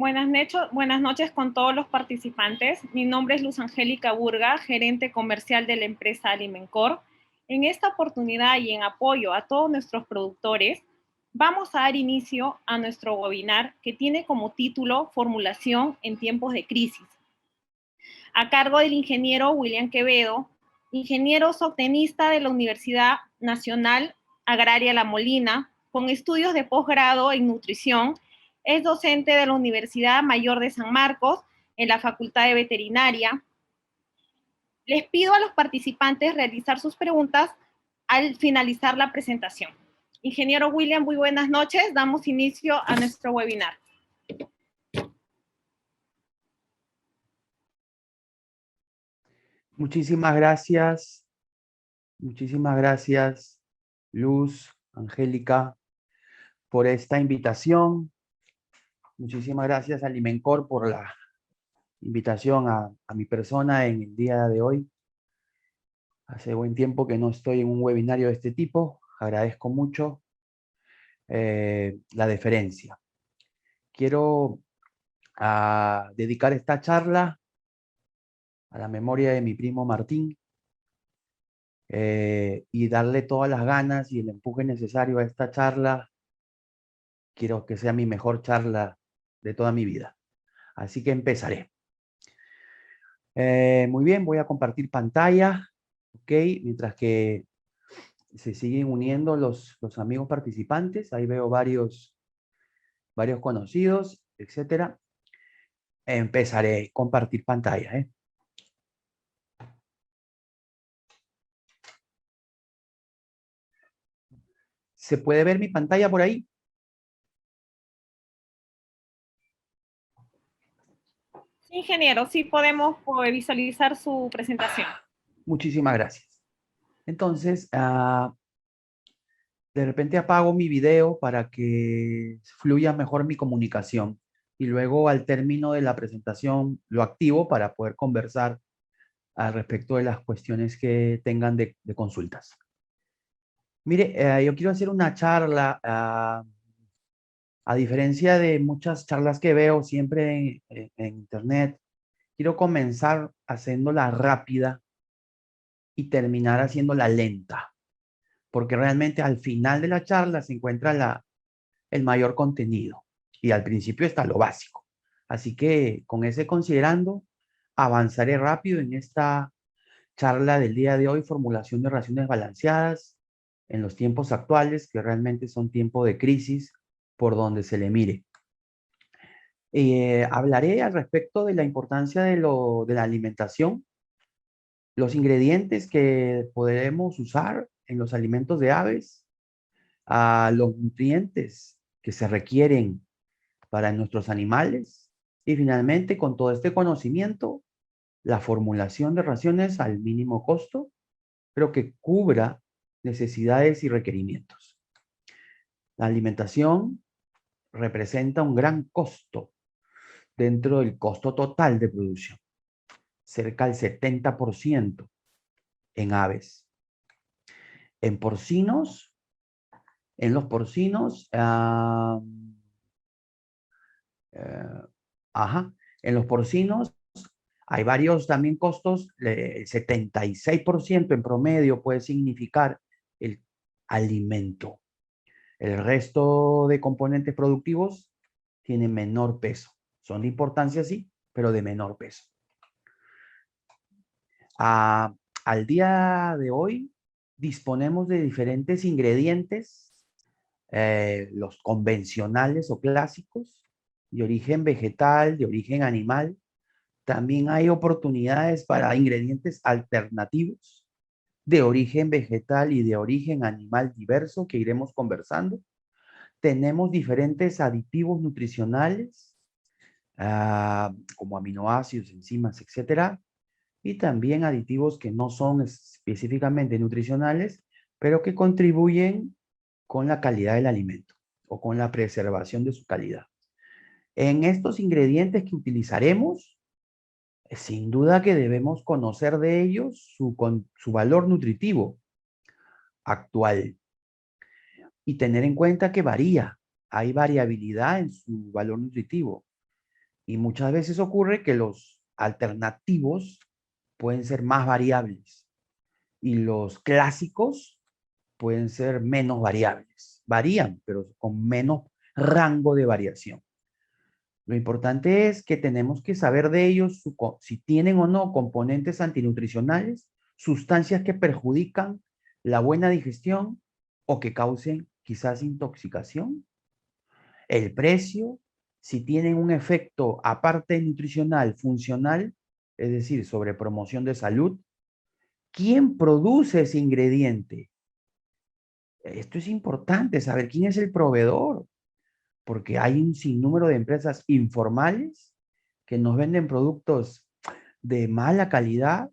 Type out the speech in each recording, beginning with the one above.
Buenas noches con todos los participantes. Mi nombre es Luz Angélica Burga, gerente comercial de la empresa Alimencor. En esta oportunidad y en apoyo a todos nuestros productores, vamos a dar inicio a nuestro webinar que tiene como título Formulación en tiempos de crisis, a cargo del ingeniero William Quevedo, ingeniero zootecnista de la Universidad Nacional Agraria La Molina, con estudios de posgrado en nutrición. Es docente de la Universidad Mayor de San Marcos en la Facultad de Veterinaria. Les pido a los participantes realizar sus preguntas al finalizar la presentación. Ingeniero William, muy buenas noches. Damos inicio a nuestro webinar. Muchísimas gracias, Luz, Angélica, por esta invitación. Muchísimas gracias a Alimencor por la invitación a mi persona en el día de hoy. Hace buen tiempo que no estoy en un webinario de este tipo. Agradezco mucho la deferencia. Quiero dedicar esta charla a la memoria de mi primo Martín, y darle todas las ganas y el empuje necesario a esta charla. Quiero que sea mi mejor charla de toda mi vida. Así que empezaré. Muy bien, voy a compartir pantalla, ¿ok? Mientras que se siguen uniendo los amigos participantes. Ahí veo varios conocidos, etcétera. Empezaré a compartir pantalla, ¿eh? ¿Se puede ver mi pantalla por ahí? Sí, ingeniero, sí podemos visualizar su presentación. Muchísimas gracias. Entonces, de repente apago mi video para que fluya mejor mi comunicación y luego al término de la presentación lo activo para poder conversar al respecto de las cuestiones que tengan de consultas. Mire, yo quiero hacer una charla, a diferencia de muchas charlas que veo siempre en internet. Quiero comenzar haciéndola rápida y terminar haciéndola lenta, porque realmente al final de la charla se encuentra el mayor contenido y al principio está lo básico. Así que con ese considerando, avanzaré rápido en esta charla del día de hoy, formulación de raciones balanceadas en los tiempos actuales, que realmente son tiempos de crisis por donde se le mire. Hablaré al respecto de la importancia de la alimentación, los ingredientes que podremos usar en los alimentos de aves, a los nutrientes que se requieren para nuestros animales y finalmente, con todo este conocimiento, la formulación de raciones al mínimo costo, pero que cubra necesidades y requerimientos. La alimentación representa un gran costo dentro del costo total de producción, cerca del 70% en aves. En porcinos, en los porcinos, en los porcinos hay varios también costos. El 76% en promedio puede significar el alimento. El resto de componentes productivos tienen menor peso. Son de importancia, sí, pero de menor peso. Al día de hoy disponemos de diferentes ingredientes, los convencionales o clásicos, de origen vegetal, de origen animal. También hay oportunidades para ingredientes alternativos de origen vegetal y de origen animal diverso que iremos conversando. Tenemos diferentes aditivos nutricionales, como aminoácidos, enzimas, etcétera, y también aditivos que no son específicamente nutricionales, pero que contribuyen con la calidad del alimento o con la preservación de su calidad. En estos ingredientes que utilizaremos, sin duda que debemos conocer de ellos su valor nutritivo actual y tener en cuenta que varía. Hay variabilidad en su valor nutritivo. Y muchas veces ocurre que los alternativos pueden ser más variables y los clásicos pueden ser menos variables. Varían, pero con menos rango de variación. Lo importante es que tenemos que saber de ellos si tienen o no componentes antinutricionales, sustancias que perjudican la buena digestión o que causen quizás intoxicación, el precio, si tienen un efecto aparte nutricional, funcional, es decir, sobre promoción de salud, quién produce ese ingrediente. Esto es importante, saber quién es el proveedor, porque hay un sinnúmero de empresas informales que nos venden productos de mala calidad,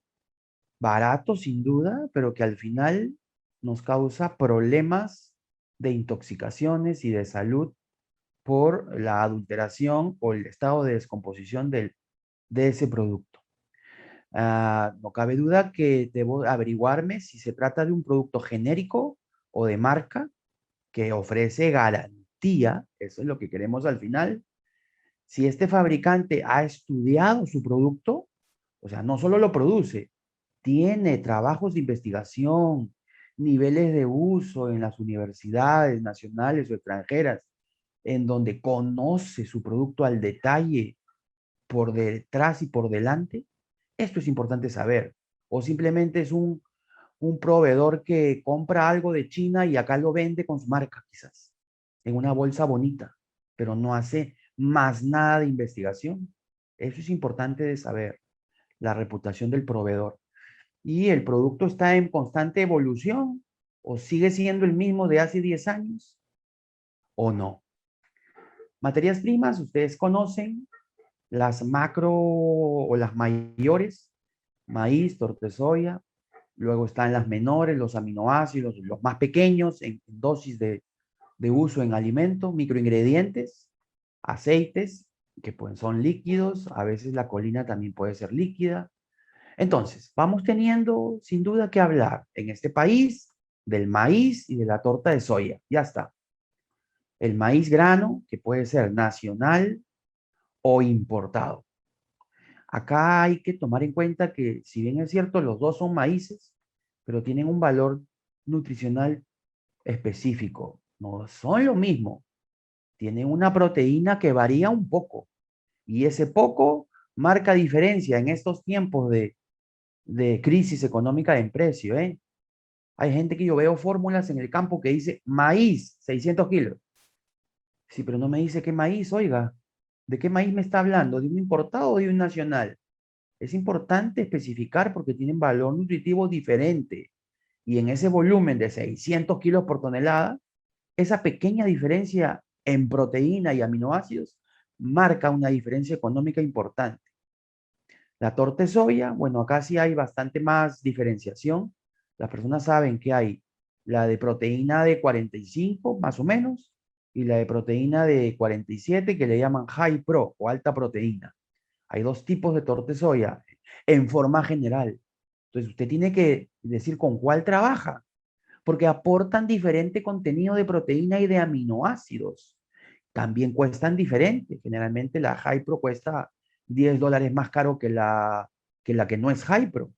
baratos sin duda, pero que al final nos causa problemas de intoxicaciones y de salud por la adulteración o el estado de descomposición de ese producto. No cabe duda que debo averiguarme si se trata de un producto genérico o de marca que ofrece garantía, eso es lo que queremos al final. Si este fabricante ha estudiado su producto, o sea, no solo lo produce, tiene trabajos de investigación, niveles de uso en las universidades nacionales o extranjeras, en donde conoce su producto al detalle por detrás y por delante, esto es importante saber. O simplemente es un proveedor que compra algo de China y acá lo vende con su marca, quizás, en una bolsa bonita, pero no hace más nada de investigación. Eso es importante de saber, la reputación del proveedor. Y el producto está en constante evolución o sigue siendo el mismo de hace 10 años o no. Materias primas, ustedes conocen las macro o las mayores, maíz, torta de soya. Luego están las menores, los aminoácidos, los más pequeños en dosis de uso en alimentos, microingredientes, aceites, que pues son líquidos, a veces la colina también puede ser líquida. Entonces, vamos teniendo sin duda que hablar en este país del maíz y de la torta de soya. Ya está. El maíz grano, que puede ser nacional o importado. Acá hay que tomar en cuenta que, si bien es cierto, los dos son maíces, pero tienen un valor nutricional específico. No son lo mismo. Tienen una proteína que varía un poco. Y ese poco marca diferencia en estos tiempos de crisis económica en precio, ¿eh? Hay gente que yo veo fórmulas en el campo que dice maíz, 600 kilos. Sí, pero no me dice qué maíz, oiga. ¿De qué maíz me está hablando? ¿De un importado o de un nacional? Es importante especificar porque tienen valor nutritivo diferente. Y en ese volumen de 600 kilos por tonelada, esa pequeña diferencia en proteína y aminoácidos marca una diferencia económica importante. La torta de soya, bueno, acá sí hay bastante más diferenciación. Las personas saben que hay la de proteína de 45, más o menos, y la de proteína de 47, que le llaman high pro o alta proteína. Hay dos tipos de torta de soya en forma general. Entonces, usted tiene que decir con cuál trabaja, porque aportan diferente contenido de proteína y de aminoácidos. También cuestan diferente. Generalmente la High Pro cuesta $10 más caro que la que no es High Pro.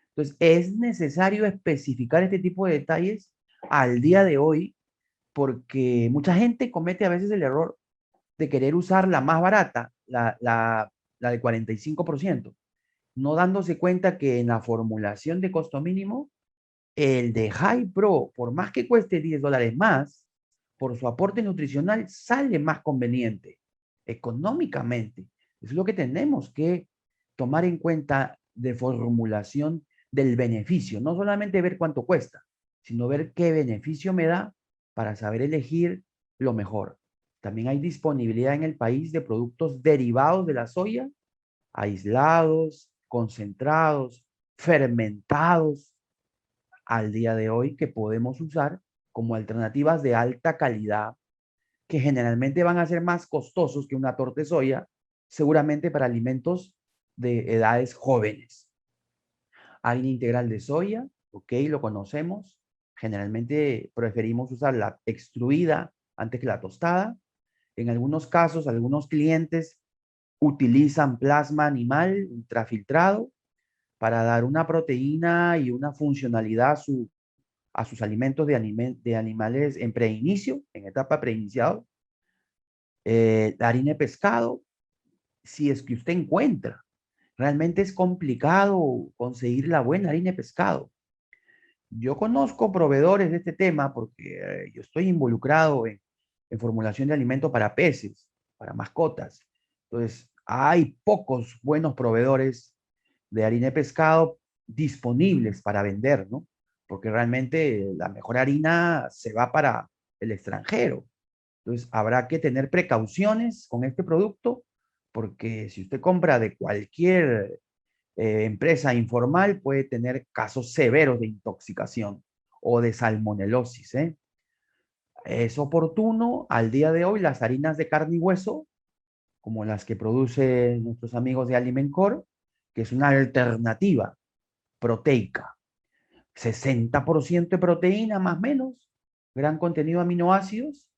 Entonces, es necesario especificar este tipo de detalles al día de hoy, porque mucha gente comete a veces el error de querer usar la más barata, la de 45%, no dándose cuenta que en la formulación de costo mínimo el de High Pro, por más que cueste $10 más, por su aporte nutricional sale más conveniente económicamente. Es lo que tenemos que tomar en cuenta de formulación del beneficio. No solamente ver cuánto cuesta, sino ver qué beneficio me da para saber elegir lo mejor. También hay disponibilidad en el país de productos derivados de la soya, aislados, concentrados, fermentados, al día de hoy, que podemos usar como alternativas de alta calidad, que generalmente van a ser más costosos que una torta de soya, seguramente para alimentos de edades jóvenes. Harina integral de soya, ok, lo conocemos. Generalmente preferimos usar la extruida antes que la tostada. En algunos casos, algunos clientes utilizan plasma animal ultrafiltrado para dar una proteína y una funcionalidad a sus alimentos de animales en preinicio, en etapa preiniciado. La harina de pescado, si es que usted encuentra. Realmente es complicado conseguir la buena harina de pescado. Yo conozco proveedores de este tema porque yo estoy involucrado en formulación de alimentos para peces, para mascotas. Entonces, hay pocos buenos proveedores de harina de pescado disponibles para vender, ¿no? Porque realmente la mejor harina se va para el extranjero. Entonces, habrá que tener precauciones con este producto porque si usted compra de cualquier empresa informal puede tener casos severos de intoxicación o de salmonelosis, ¿eh? Es oportuno al día de hoy las harinas de carne y hueso, como las que producen nuestros amigos de Alimencor, que es una alternativa proteica. 60% de proteína más o menos, gran contenido de aminoácidos,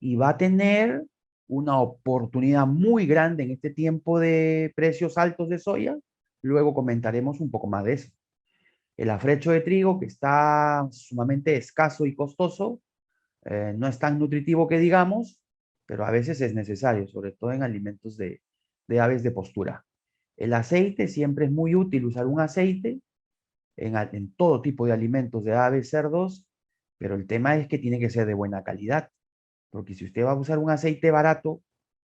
y va a tener una oportunidad muy grande en este tiempo de precios altos de soya. Luego comentaremos un poco más de eso. El afrecho de trigo, que está sumamente escaso y costoso, no es tan nutritivo que digamos, pero a veces es necesario, sobre todo en alimentos de aves de postura. El aceite, siempre es muy útil usar un aceite en todo tipo de alimentos de aves, cerdos, pero el tema es que tiene que ser de buena calidad, porque si usted va a usar un aceite barato,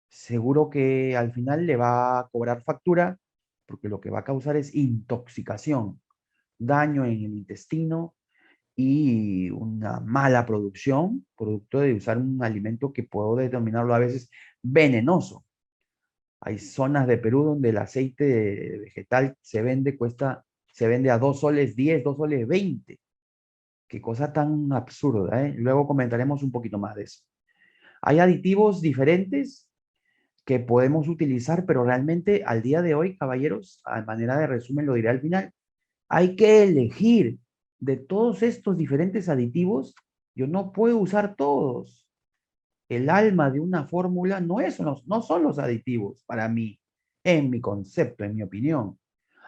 seguro que al final le va a cobrar factura, porque lo que va a causar es intoxicación, daño en el intestino y una mala producción, producto de usar un alimento que puedo determinarlo a veces venenoso. Hay zonas de Perú donde el aceite vegetal se vende a 2 soles 10, 2 soles 20. Qué cosa tan absurda, ¿eh? Luego comentaremos un poquito más de eso. Hay aditivos diferentes que podemos utilizar, pero realmente al día de hoy, caballeros, a manera de resumen, lo diré al final, hay que elegir de todos estos diferentes aditivos. Yo no puedo usar todos. El alma de una fórmula no son los aditivos para mí, en mi concepto, en mi opinión.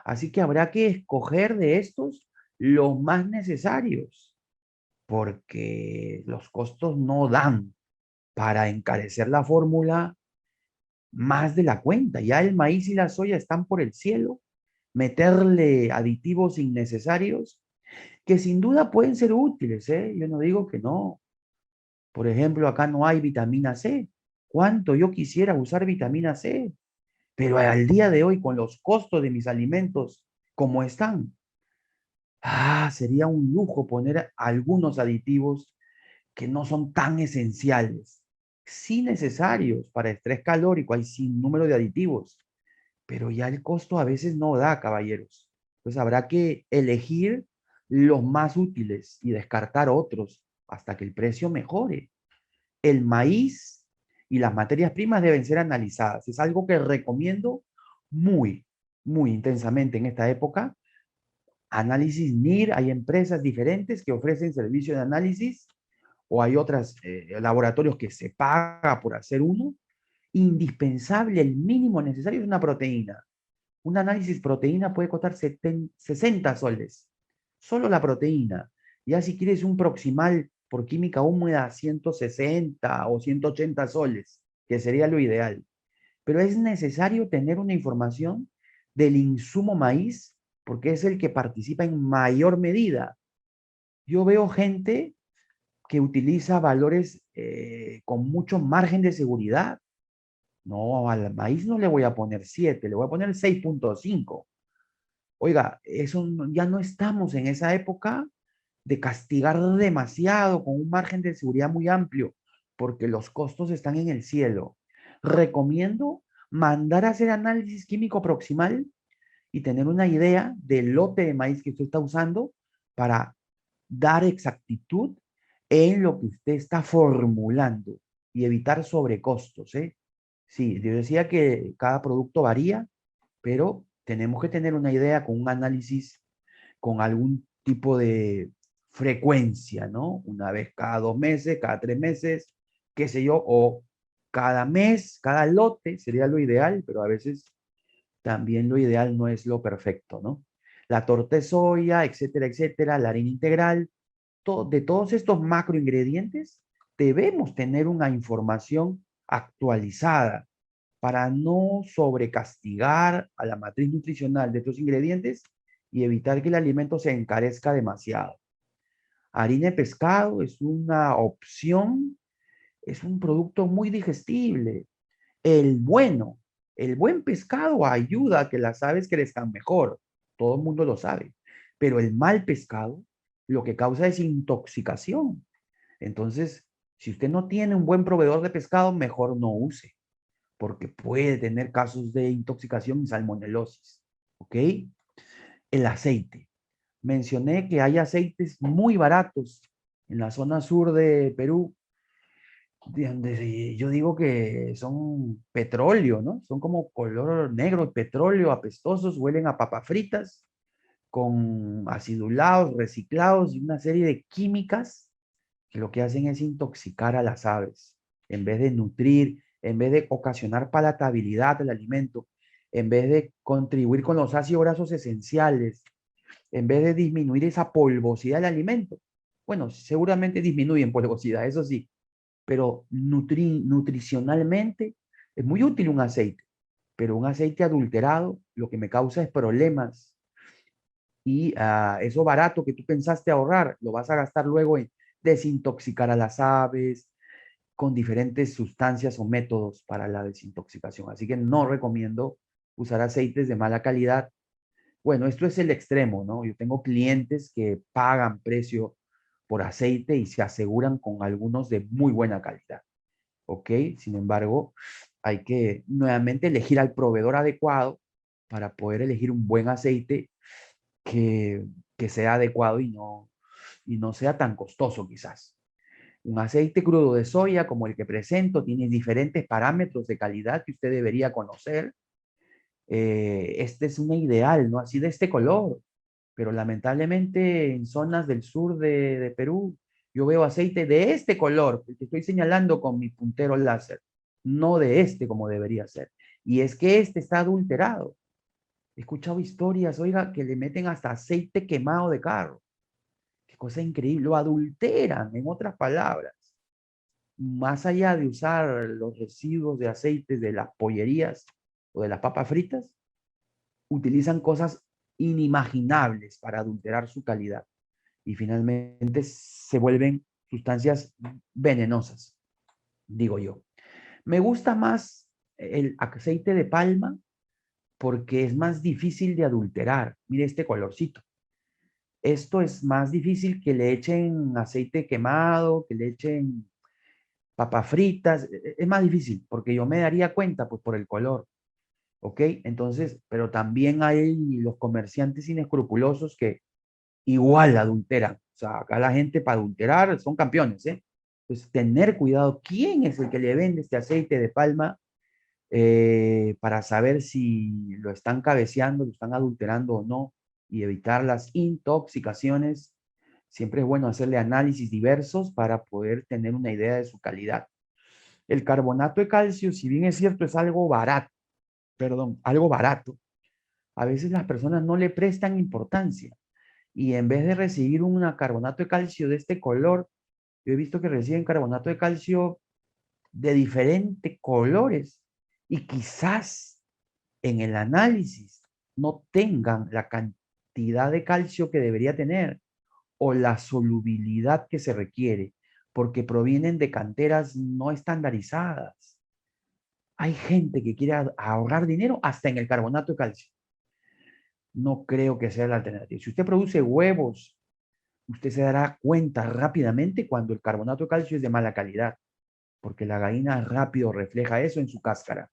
Así que habrá que escoger de estos los más necesarios, porque los costos no dan para encarecer la fórmula más de la cuenta. Ya el maíz y la soya están por el cielo. Meterle aditivos innecesarios que sin duda pueden ser útiles, ¿eh? Yo no digo que no. Por ejemplo, acá no hay vitamina C. ¿Cuánto yo quisiera usar vitamina C? Pero al día de hoy, con los costos de mis alimentos como están, sería un lujo poner algunos aditivos que no son tan esenciales. Sí necesarios para estrés calórico, hay sin número de aditivos, pero ya el costo a veces no da, caballeros. Pues habrá que elegir los más útiles y descartar otros hasta que el precio mejore. El maíz y las materias primas deben ser analizadas. Es algo que recomiendo muy, muy intensamente en esta época. Análisis NIR, hay empresas diferentes que ofrecen servicio de análisis o hay otros laboratorios que se paga por hacer uno. Indispensable, el mínimo necesario es una proteína. Un análisis proteína puede costar 60 soles. Solo la proteína. Ya si quieres un proximal por química húmeda, 160 o 180 soles, que sería lo ideal. Pero es necesario tener una información del insumo maíz porque es el que participa en mayor medida. Yo veo gente que utiliza valores con mucho margen de seguridad. No, al maíz no le voy a poner 7, le voy a poner 6.5. Oiga, ya no estamos en esa época de castigar demasiado con un margen de seguridad muy amplio, porque los costos están en el cielo. Recomiendo mandar a hacer análisis químico proximal y tener una idea del lote de maíz que usted está usando para dar exactitud en lo que usted está formulando y evitar sobrecostos, ¿eh? Sí, yo decía que cada producto varía, pero tenemos que tener una idea con un análisis con algún tipo de frecuencia, ¿no? Una vez cada 2 meses, cada 3 meses, qué sé yo, o cada mes, cada lote sería lo ideal, pero a veces también lo ideal no es lo perfecto, ¿no? La torta de soya, etcétera, etcétera, la harina integral, de todos estos macroingredientes, debemos tener una información actualizada para no sobrecastigar a la matriz nutricional de estos ingredientes y evitar que el alimento se encarezca demasiado. Harina de pescado es una opción, es un producto muy digestible. El bueno, el buen pescado ayuda a que las aves crezcan mejor. Todo el mundo lo sabe. Pero el mal pescado lo que causa es intoxicación. Entonces, si usted no tiene un buen proveedor de pescado, mejor no use, porque puede tener casos de intoxicación y salmonelosis. ¿Ok? El aceite. Mencioné que hay aceites muy baratos en la zona sur de Perú, donde yo digo que son petróleo, ¿no? Son como color negro, petróleo, apestosos, huelen a papas fritas, con acidulados, reciclados y una serie de químicas que lo que hacen es intoxicar a las aves, en vez de nutrir, en vez de ocasionar palatabilidad del alimento, en vez de contribuir con los ácidos grasos esenciales, en vez de disminuir esa polvosidad del alimento. Bueno, seguramente disminuyen polvosidad, eso sí, pero nutricionalmente es muy útil un aceite, pero un aceite adulterado lo que me causa es problemas y eso barato que tú pensaste ahorrar, lo vas a gastar luego en desintoxicar a las aves con diferentes sustancias o métodos para la desintoxicación. Así que no recomiendo usar aceites de mala calidad. Bueno, esto es el extremo, ¿no? Yo tengo clientes que pagan precio por aceite y se aseguran con algunos de muy buena calidad. ¿Ok? Sin embargo, hay que nuevamente elegir al proveedor adecuado para poder elegir un buen aceite que, que sea adecuado y no sea tan costoso quizás. Un aceite crudo de soya como el que presento tiene diferentes parámetros de calidad que usted debería conocer. Este es una ideal, ¿no? Así de este color, pero lamentablemente en zonas del sur de Perú yo veo aceite de este color, el que estoy señalando con mi puntero láser, no de este como debería ser. Y es que este está adulterado. He escuchado historias, oiga, que le meten hasta aceite quemado de carro. Qué cosa increíble, lo adulteran, en otras palabras. Más allá de usar los residuos de aceite de las pollerías o de las papas fritas, utilizan cosas inimaginables para adulterar su calidad y finalmente se vuelven sustancias venenosas, digo yo. Me gusta más el aceite de palma porque es más difícil de adulterar. Mire este colorcito. Esto es más difícil que le echen aceite quemado, que le echen papas fritas. Es más difícil porque yo me daría cuenta pues por el color. ¿Ok? Entonces, pero también hay los comerciantes inescrupulosos que igual adulteran. O sea, acá la gente para adulterar son campeones, ¿eh? Entonces, tener cuidado quién es el que le vende este aceite de palma para saber si lo están cabeceando, lo están adulterando o no y evitar las intoxicaciones. Siempre es bueno hacerle análisis diversos para poder tener una idea de su calidad. El carbonato de calcio, si bien es cierto, es algo barato, perdón, algo barato, a veces las personas no le prestan importancia y en vez de recibir un carbonato de calcio de este color, yo he visto que reciben carbonato de calcio de diferentes colores y quizás en el análisis no tengan la cantidad de calcio que debería tener o la solubilidad que se requiere, porque provienen de canteras no estandarizadas. Hay gente que quiere ahorrar dinero hasta en el carbonato de calcio. No creo que sea la alternativa. Si usted produce huevos, usted se dará cuenta rápidamente cuando el carbonato de calcio es de mala calidad, porque la gallina rápido refleja eso en su cáscara.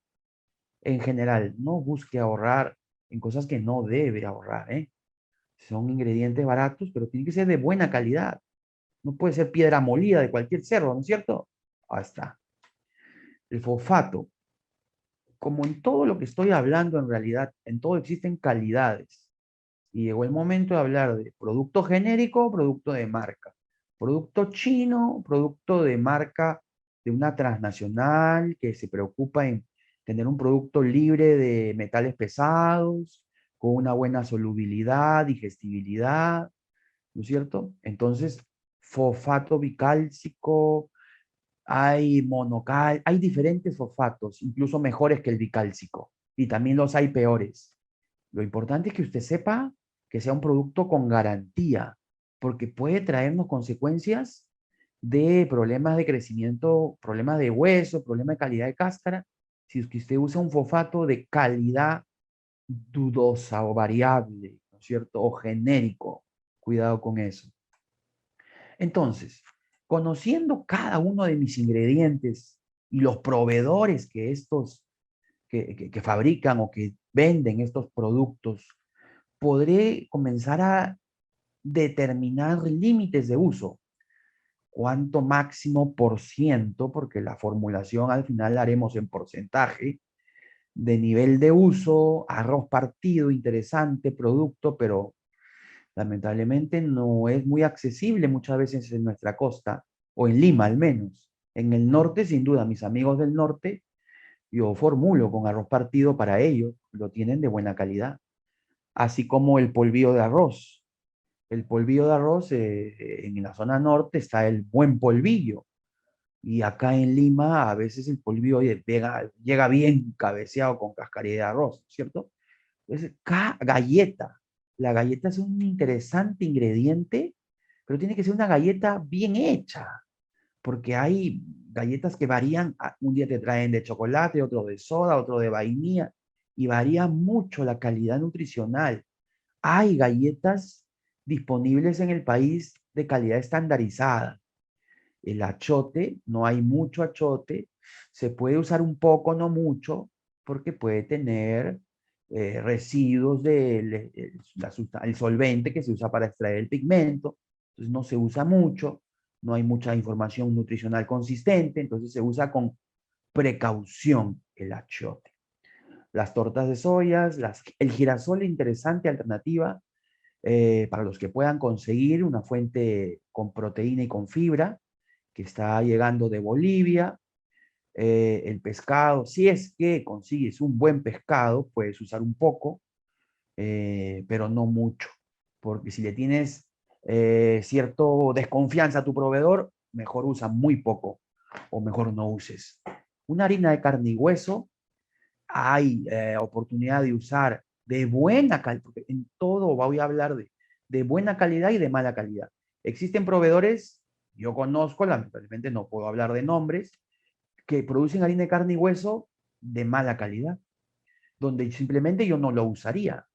En general, no busque ahorrar en cosas que no debe ahorrar, ¿eh? Son ingredientes baratos, pero tienen que ser de buena calidad. No puede ser piedra molida de cualquier cerdo, ¿no es cierto? Ahí está. El fosfato. Como en todo lo que estoy hablando, en realidad, en todo existen calidades. Y llegó el momento de hablar de producto genérico, producto de marca. Producto chino, producto de marca de una transnacional que se preocupa en tener un producto libre de metales pesados, con una buena solubilidad, digestibilidad, ¿no es cierto? Entonces, fosfato bicálcico, hay monocal, hay diferentes fosfatos, incluso mejores que el bicálcico, y también los hay peores. Lo importante es que usted sepa que sea un producto con garantía, porque puede traernos consecuencias de problemas de crecimiento, problemas de hueso, problemas de calidad de cáscara, si es que usted usa un fosfato de calidad dudosa o variable, ¿no es cierto? O genérico. Cuidado con eso. Entonces, conociendo cada uno de mis ingredientes y los proveedores que que fabrican o que venden estos productos, podré comenzar a determinar límites de uso. Cuánto máximo por ciento, porque la formulación al final la haremos en porcentaje, de nivel de uso, arroz partido, interesante producto, pero lamentablemente no es muy accesible muchas veces en nuestra costa, o en Lima al menos. En el norte, sin duda, mis amigos del norte, yo formulo con arroz partido para ellos, lo tienen de buena calidad, así como el polvillo de arroz. El polvillo de arroz, en la zona norte está el buen polvillo, y acá en Lima a veces el polvillo llega bien cabeceado con cascarilla de arroz, ¿cierto? Es galleta. La galleta es un interesante ingrediente, pero tiene que ser una galleta bien hecha, porque hay galletas que varían. Un día te traen de chocolate, otro de soda, otro de vainilla, y varía mucho la calidad nutricional. Hay galletas disponibles en el país de calidad estandarizada. El achote, no hay mucho achote, se puede usar un poco, no mucho, porque puede tener residuos del el solvente que se usa para extraer el pigmento, entonces no se usa mucho, no hay mucha información nutricional consistente, entonces se usa con precaución el achote. Las tortas de soyas, el girasol, interesante alternativa para los que puedan conseguir una fuente con proteína y con fibra, que está llegando de Bolivia. El pescado, si es que consigues un buen pescado, puedes usar un poco, pero no mucho, porque si le tienes cierto desconfianza a tu proveedor, mejor usa muy poco o mejor no uses. Una harina de carne y hueso, hay oportunidad de usar de buena calidad, porque en todo voy a hablar de buena calidad y de mala calidad. Existen proveedores, yo conozco, lamentablemente no puedo hablar de nombres, que producen harina de carne y hueso de mala calidad, donde simplemente yo no lo usaría.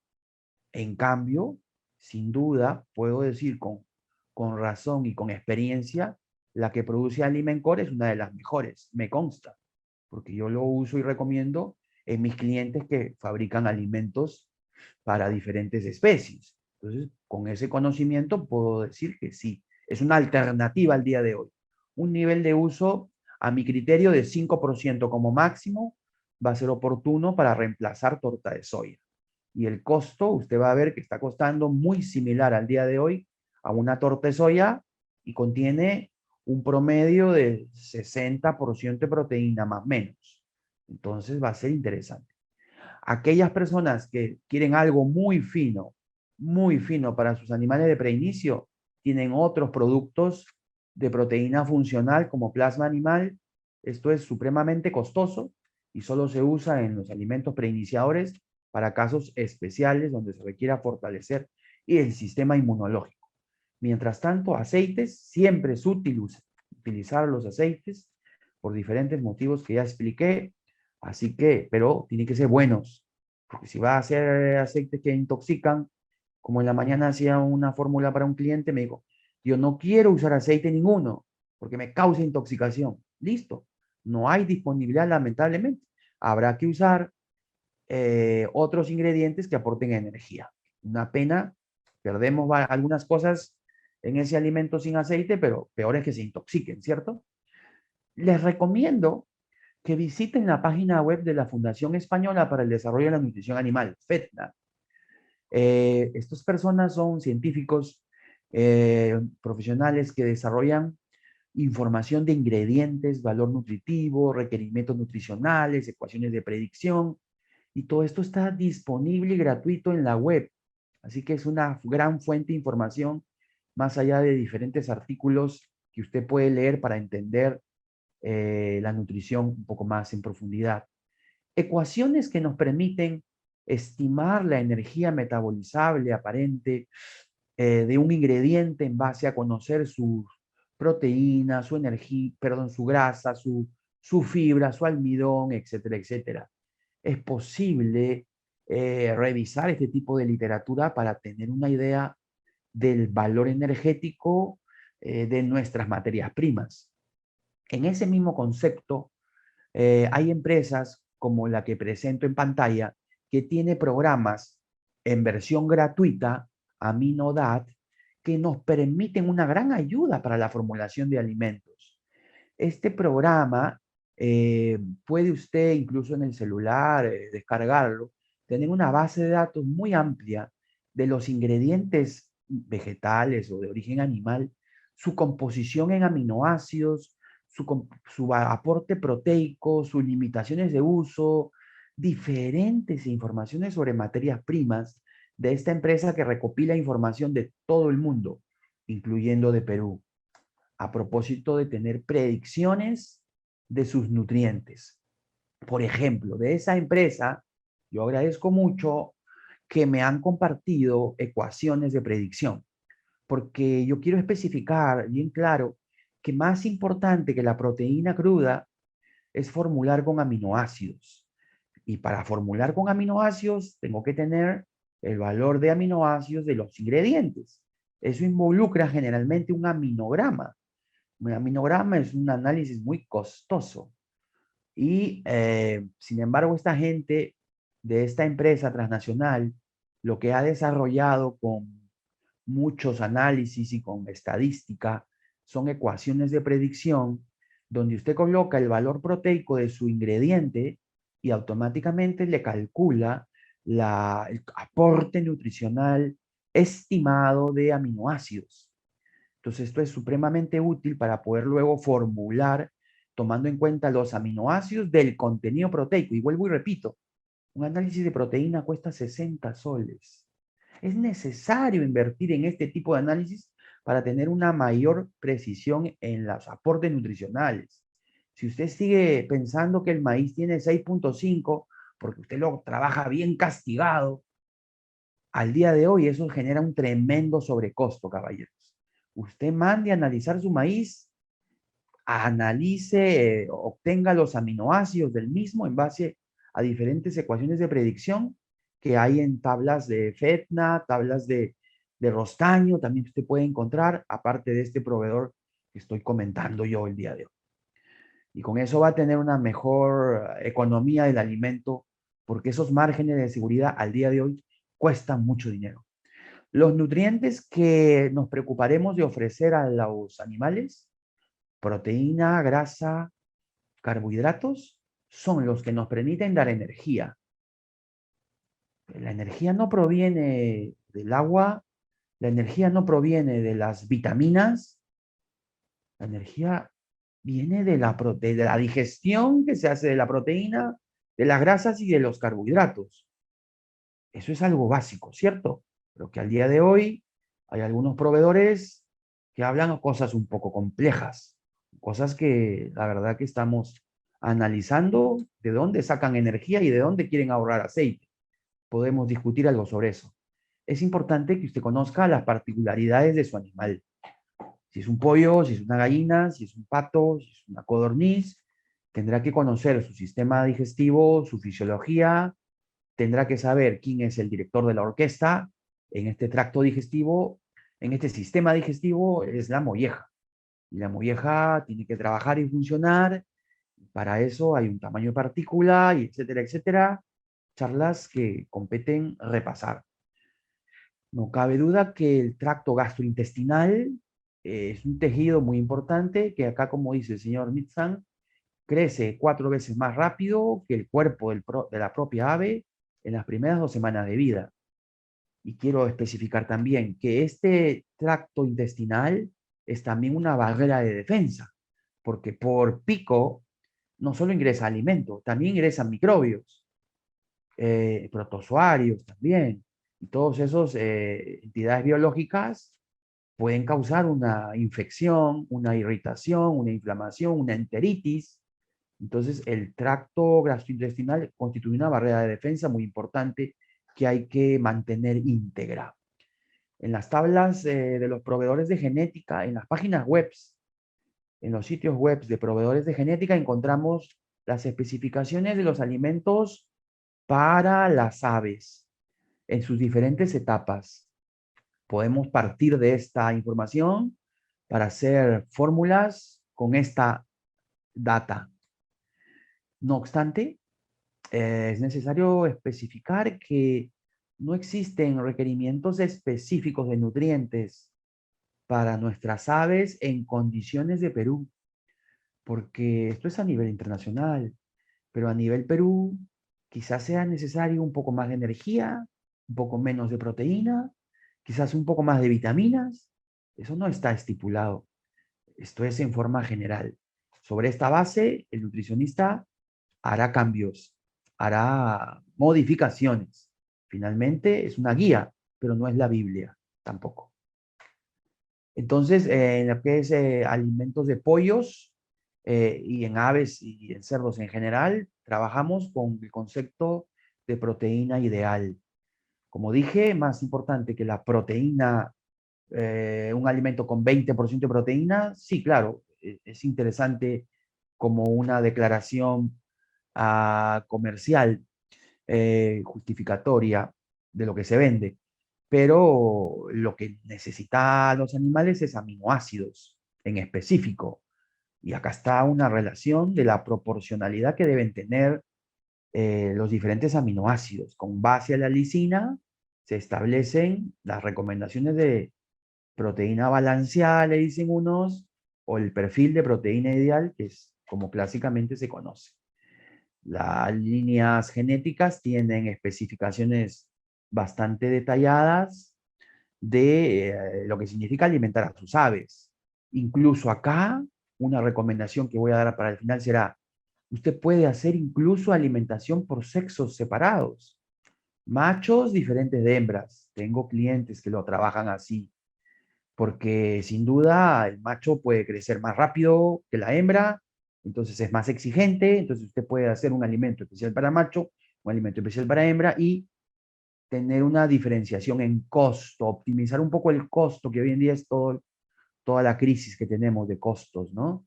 En cambio, sin duda, puedo decir con razón y con experiencia, la que produce Alimencor es una de las mejores, me consta, porque yo lo uso y recomiendo en mis clientes que fabrican alimentos para diferentes especies. Entonces, con ese conocimiento puedo decir que sí, es una alternativa al día de hoy. Un nivel de uso, a mi criterio, de 5% como máximo va a ser oportuno para reemplazar torta de soya. Y el costo, usted va a ver que está costando muy similar al día de hoy a una torta de soya y contiene un promedio de 60% de proteína más o menos. Entonces va a ser interesante. Aquellas personas que quieren algo muy fino para sus animales de preinicio, tienen otros productos de proteína funcional como plasma animal. Esto es supremamente costoso y solo se usa en los alimentos preiniciadores para casos especiales donde se requiera fortalecer el sistema inmunológico. Mientras tanto, aceites, siempre es útil utilizar los aceites por diferentes motivos que ya expliqué. Así que, pero tienen que ser buenos, porque si va a hacer aceites que intoxican, como en la mañana hacía una fórmula para un cliente, me dijo, yo no quiero usar aceite ninguno, porque me causa intoxicación. Listo, no hay disponibilidad lamentablemente. Habrá que usar otros ingredientes que aporten energía. Una pena, perdemos algunas cosas en ese alimento sin aceite, pero peor es que se intoxiquen, ¿cierto? Les recomiendo que visiten la página web de la Fundación Española para el Desarrollo de la Nutrición Animal, FEDNA. Estas personas son científicos profesionales que desarrollan información de ingredientes, valor nutritivo, requerimientos nutricionales, ecuaciones de predicción, y todo esto está disponible y gratuito en la web. Así que es una gran fuente de información, más allá de diferentes artículos que usted puede leer para entender la nutrición un poco más en profundidad. Ecuaciones que nos permiten estimar la energía metabolizable aparente de un ingrediente en base a conocer sus proteínas, su energía, perdón, su grasa, su fibra, su almidón, etcétera, etcétera. Es posible revisar este tipo de literatura para tener una idea del valor energético de nuestras materias primas. En ese mismo concepto, hay empresas como la que presento en pantalla que tiene programas en versión gratuita, AminoDat, que nos permiten una gran ayuda para la formulación de alimentos. Este programa puede usted incluso en el celular descargarlo, tener una base de datos muy amplia de los ingredientes vegetales o de origen animal, su composición en aminoácidos, su aporte proteico, sus limitaciones de uso, diferentes informaciones sobre materias primas de esta empresa que recopila información de todo el mundo, incluyendo de Perú, a propósito de tener predicciones de sus nutrientes. Por ejemplo, de esa empresa, yo agradezco mucho que me han compartido ecuaciones de predicción, porque yo quiero especificar bien claro que más importante que la proteína cruda es formular con aminoácidos. Y para formular con aminoácidos tengo que tener el valor de aminoácidos de los ingredientes. Eso involucra generalmente un aminograma. Un aminograma es un análisis muy costoso. Y sin embargo, esta gente de esta empresa transnacional lo que ha desarrollado con muchos análisis y con estadística son ecuaciones de predicción donde usted coloca el valor proteico de su ingrediente y automáticamente le calcula el aporte nutricional estimado de aminoácidos. Entonces, esto es supremamente útil para poder luego formular, tomando en cuenta los aminoácidos del contenido proteico. Y vuelvo y repito, un análisis de proteína cuesta 60 soles. Es necesario invertir en este tipo de análisis para tener una mayor precisión en los aportes nutricionales. Si usted sigue pensando que el maíz tiene 6.5, porque usted lo trabaja bien castigado, al día de hoy eso genera un tremendo sobrecosto, caballeros. Usted mande a analizar su maíz, analice, obtenga los aminoácidos del mismo en base a diferentes ecuaciones de predicción que hay en tablas de FETNA, tablas de Rostaño, también usted puede encontrar, aparte de este proveedor que estoy comentando yo el día de hoy. Y con eso va a tener una mejor economía del alimento, porque esos márgenes de seguridad al día de hoy cuestan mucho dinero. Los nutrientes que nos preocuparemos de ofrecer a los animales, proteína, grasa, carbohidratos, son los que nos permiten dar energía. La energía no proviene del agua, la energía no proviene de las vitaminas, la energía viene de la digestión que se hace de la proteína, de las grasas y de los carbohidratos. Eso es algo básico, ¿cierto? Pero que al día de hoy hay algunos proveedores que hablan cosas un poco complejas, cosas que la verdad que estamos analizando de dónde sacan energía y de dónde quieren ahorrar aceite. Podemos discutir algo sobre eso. Es importante que usted conozca las particularidades de su animal. Si es un pollo, si es una gallina, si es un pato, si es una codorniz, tendrá que conocer su sistema digestivo, su fisiología, tendrá que saber quién es el director de la orquesta en este tracto digestivo, en este sistema digestivo es la molleja. Y la molleja tiene que trabajar y funcionar. Para eso hay un tamaño de partícula, y etcétera, etcétera. Charlas que competen repasar. No cabe duda que el tracto gastrointestinal es un tejido muy importante que acá, como dice el señor Mitzan, crece 4 veces más rápido que el cuerpo de la propia ave en las primeras 2 semanas de vida. Y quiero especificar también que este tracto intestinal es también una barrera de defensa, porque por pico no solo ingresa alimento, también ingresan microbios, protozoarios también, y todos esos entidades biológicas pueden causar una infección, una irritación, una inflamación, una enteritis. Entonces, el tracto gastrointestinal constituye una barrera de defensa muy importante que hay que mantener íntegra. En las tablas de los proveedores de genética, en las páginas web, en los sitios web de proveedores de genética, encontramos las especificaciones de los alimentos para las aves en sus diferentes etapas. Podemos partir de esta información para hacer fórmulas con esta data. No obstante, es necesario especificar que no existen requerimientos específicos de nutrientes para nuestras aves en condiciones de Perú, porque esto es a nivel internacional, pero a nivel Perú quizás sea necesario un poco más de energía, un poco menos de proteína, quizás un poco más de vitaminas. Eso no está estipulado. Esto es en forma general. Sobre esta base, el nutricionista hará cambios, hará modificaciones. Finalmente, es una guía, pero no es la Biblia tampoco. Entonces, en lo que es alimentos de pollos y en aves y en cerdos en general, trabajamos con el concepto de proteína ideal. Como dije, más importante que la proteína, un alimento con 20% de proteína, sí, claro, es interesante como una declaración comercial justificatoria de lo que se vende, pero lo que necesitan los animales es aminoácidos en específico. Y acá está una relación de la proporcionalidad que deben tener los diferentes aminoácidos. Con base a la lisina se establecen las recomendaciones de proteína balanceada, le dicen unos, o el perfil de proteína ideal, que es como clásicamente se conoce. Las líneas genéticas tienen especificaciones bastante detalladas de lo que significa alimentar a sus aves. Incluso acá, una recomendación que voy a dar para el final será, usted puede hacer incluso alimentación por sexos separados. Machos diferentes de hembras. Tengo clientes que lo trabajan así, porque sin duda el macho puede crecer más rápido que la hembra, entonces es más exigente, entonces usted puede hacer un alimento especial para macho, un alimento especial para hembra y tener una diferenciación en costo, optimizar un poco el costo, que hoy en día es toda la crisis que tenemos de costos, ¿no?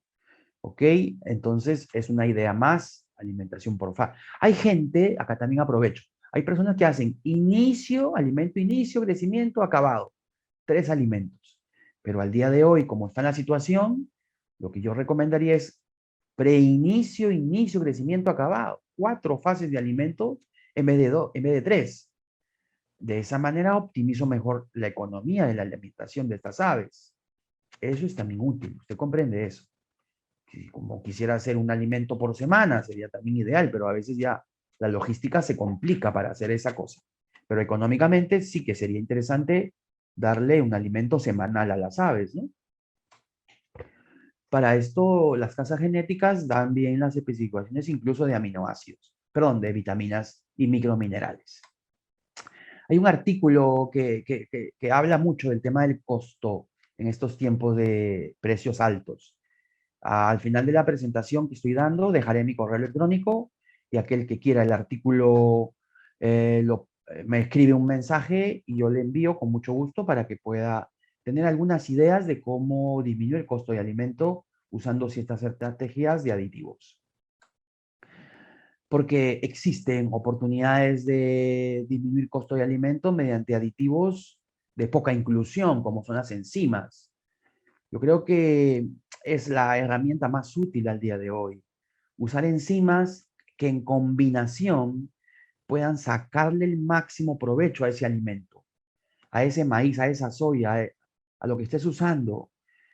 ¿Ok? Entonces es una idea más, alimentación por fa. Hay gente, acá también aprovecho, hay personas que hacen inicio, alimento inicio, crecimiento, acabado, 3 alimentos. Pero al día de hoy, como está la situación, lo que yo recomendaría es preinicio, inicio, crecimiento, acabado. 4 fases de alimento en vez de 2, en vez de 3. De esa manera optimizo mejor la economía de la alimentación de estas aves. Eso es también útil, usted comprende eso. Si como quisiera hacer un alimento por semana, sería también ideal, pero a veces ya la logística se complica para hacer esa cosa. Pero económicamente sí que sería interesante darle un alimento semanal a las aves, ¿no? Para esto, las casas genéticas dan bien las especificaciones incluso de aminoácidos, perdón, de vitaminas y microminerales. Hay un artículo que habla mucho del tema del costo en estos tiempos de precios altos. Al final de la presentación que estoy dando, dejaré mi correo electrónico y aquel que quiera el artículo me escribe un mensaje y yo le envío con mucho gusto para que pueda tener algunas ideas de cómo disminuir el costo de alimento usando ciertas estrategias de aditivos. Porque existen oportunidades de disminuir costo de alimento mediante aditivos de poca inclusión, como son las enzimas. Yo creo que es la herramienta más útil al día de hoy. Usar enzimas que en combinación puedan sacarle el máximo provecho a ese alimento, a ese maíz, a esa soya, a lo que estés usando.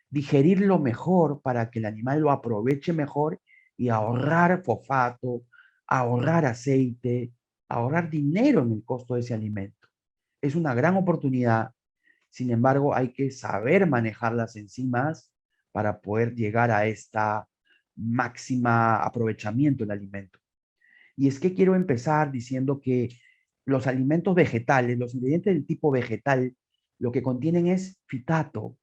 Digerirlo mejor para que el animal lo aproveche mejor y ahorrar fosfato, ahorrar aceite, ahorrar dinero en el costo de ese alimento. Es una gran oportunidad Sin embargo, hay que saber manejar las enzimas para poder llegar a esta máxima aprovechamiento del alimento. Y es que quiero empezar diciendo que los alimentos vegetales, los ingredientes del tipo vegetal, lo que contienen es fitato.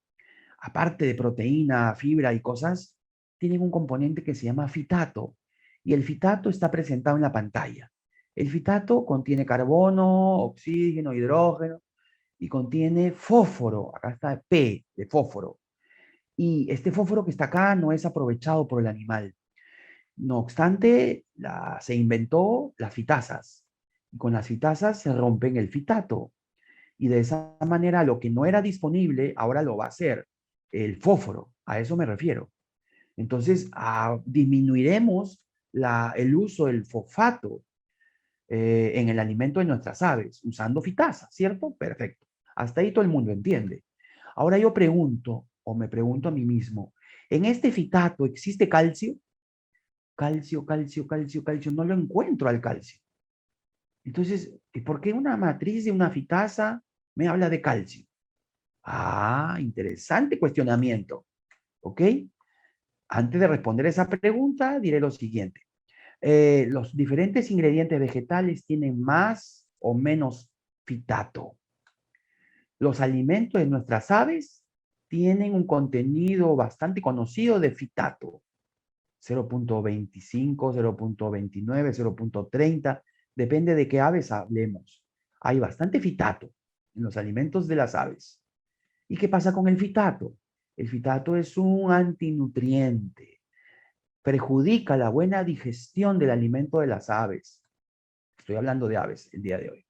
Aparte de proteína, fibra y cosas, tienen un componente que se llama fitato. Y el fitato está presentado en la pantalla. El fitato contiene carbono, oxígeno, hidrógeno y contiene fósforo. Acá está P de fósforo. Y este fósforo que está acá no es aprovechado por el animal. No obstante, se inventó las fitasas. Y con las fitasas se rompen el fitato. Y de esa manera lo que no era disponible ahora lo va a ser el fósforo. A eso me refiero. Entonces, disminuiremos el uso del fosfato en el alimento de nuestras aves usando fitasa, ¿cierto? Perfecto. Hasta ahí todo el mundo entiende. Ahora yo pregunto, o me pregunto a mí mismo, ¿en este fitato existe calcio? Calcio, calcio, calcio, calcio. No lo encuentro al calcio. Entonces, ¿por qué una matriz de una fitasa me habla de calcio? Ah, interesante cuestionamiento. ¿Ok? Antes de responder esa pregunta, diré lo siguiente. Los diferentes ingredientes vegetales tienen más o menos fitato. Los alimentos de nuestras aves tienen un contenido bastante conocido de fitato. 0.25, 0.29, 0.30, depende de qué aves hablemos. Hay bastante fitato en los alimentos de las aves. ¿Y qué pasa con el fitato? El fitato es un antinutriente. Perjudica la buena digestión del alimento de las aves. Estoy hablando de aves el día de hoy.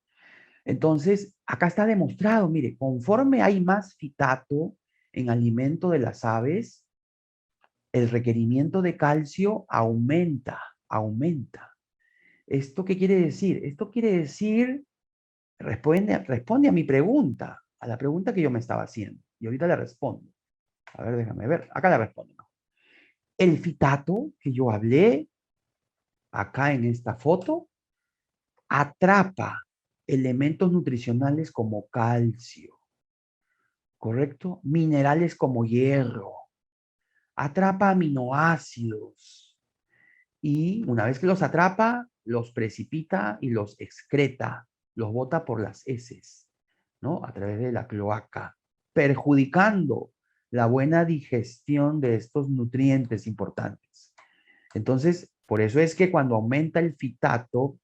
Entonces, acá está demostrado, mire, conforme hay más fitato en alimento de las aves, el requerimiento de calcio aumenta. ¿Esto qué quiere decir? Esto quiere decir, responde a mi pregunta, a la pregunta que yo me estaba haciendo. Y ahorita le respondo. A ver, déjame ver. Acá le respondo. El fitato que yo hablé acá en esta foto atrapa elementos nutricionales como calcio, ¿correcto? Minerales como hierro, atrapa aminoácidos y una vez que los atrapa, los precipita y los excreta, los bota por las heces, ¿no? A través de la cloaca, perjudicando la buena digestión de estos nutrientes importantes. Entonces, por eso es que cuando aumenta el fitato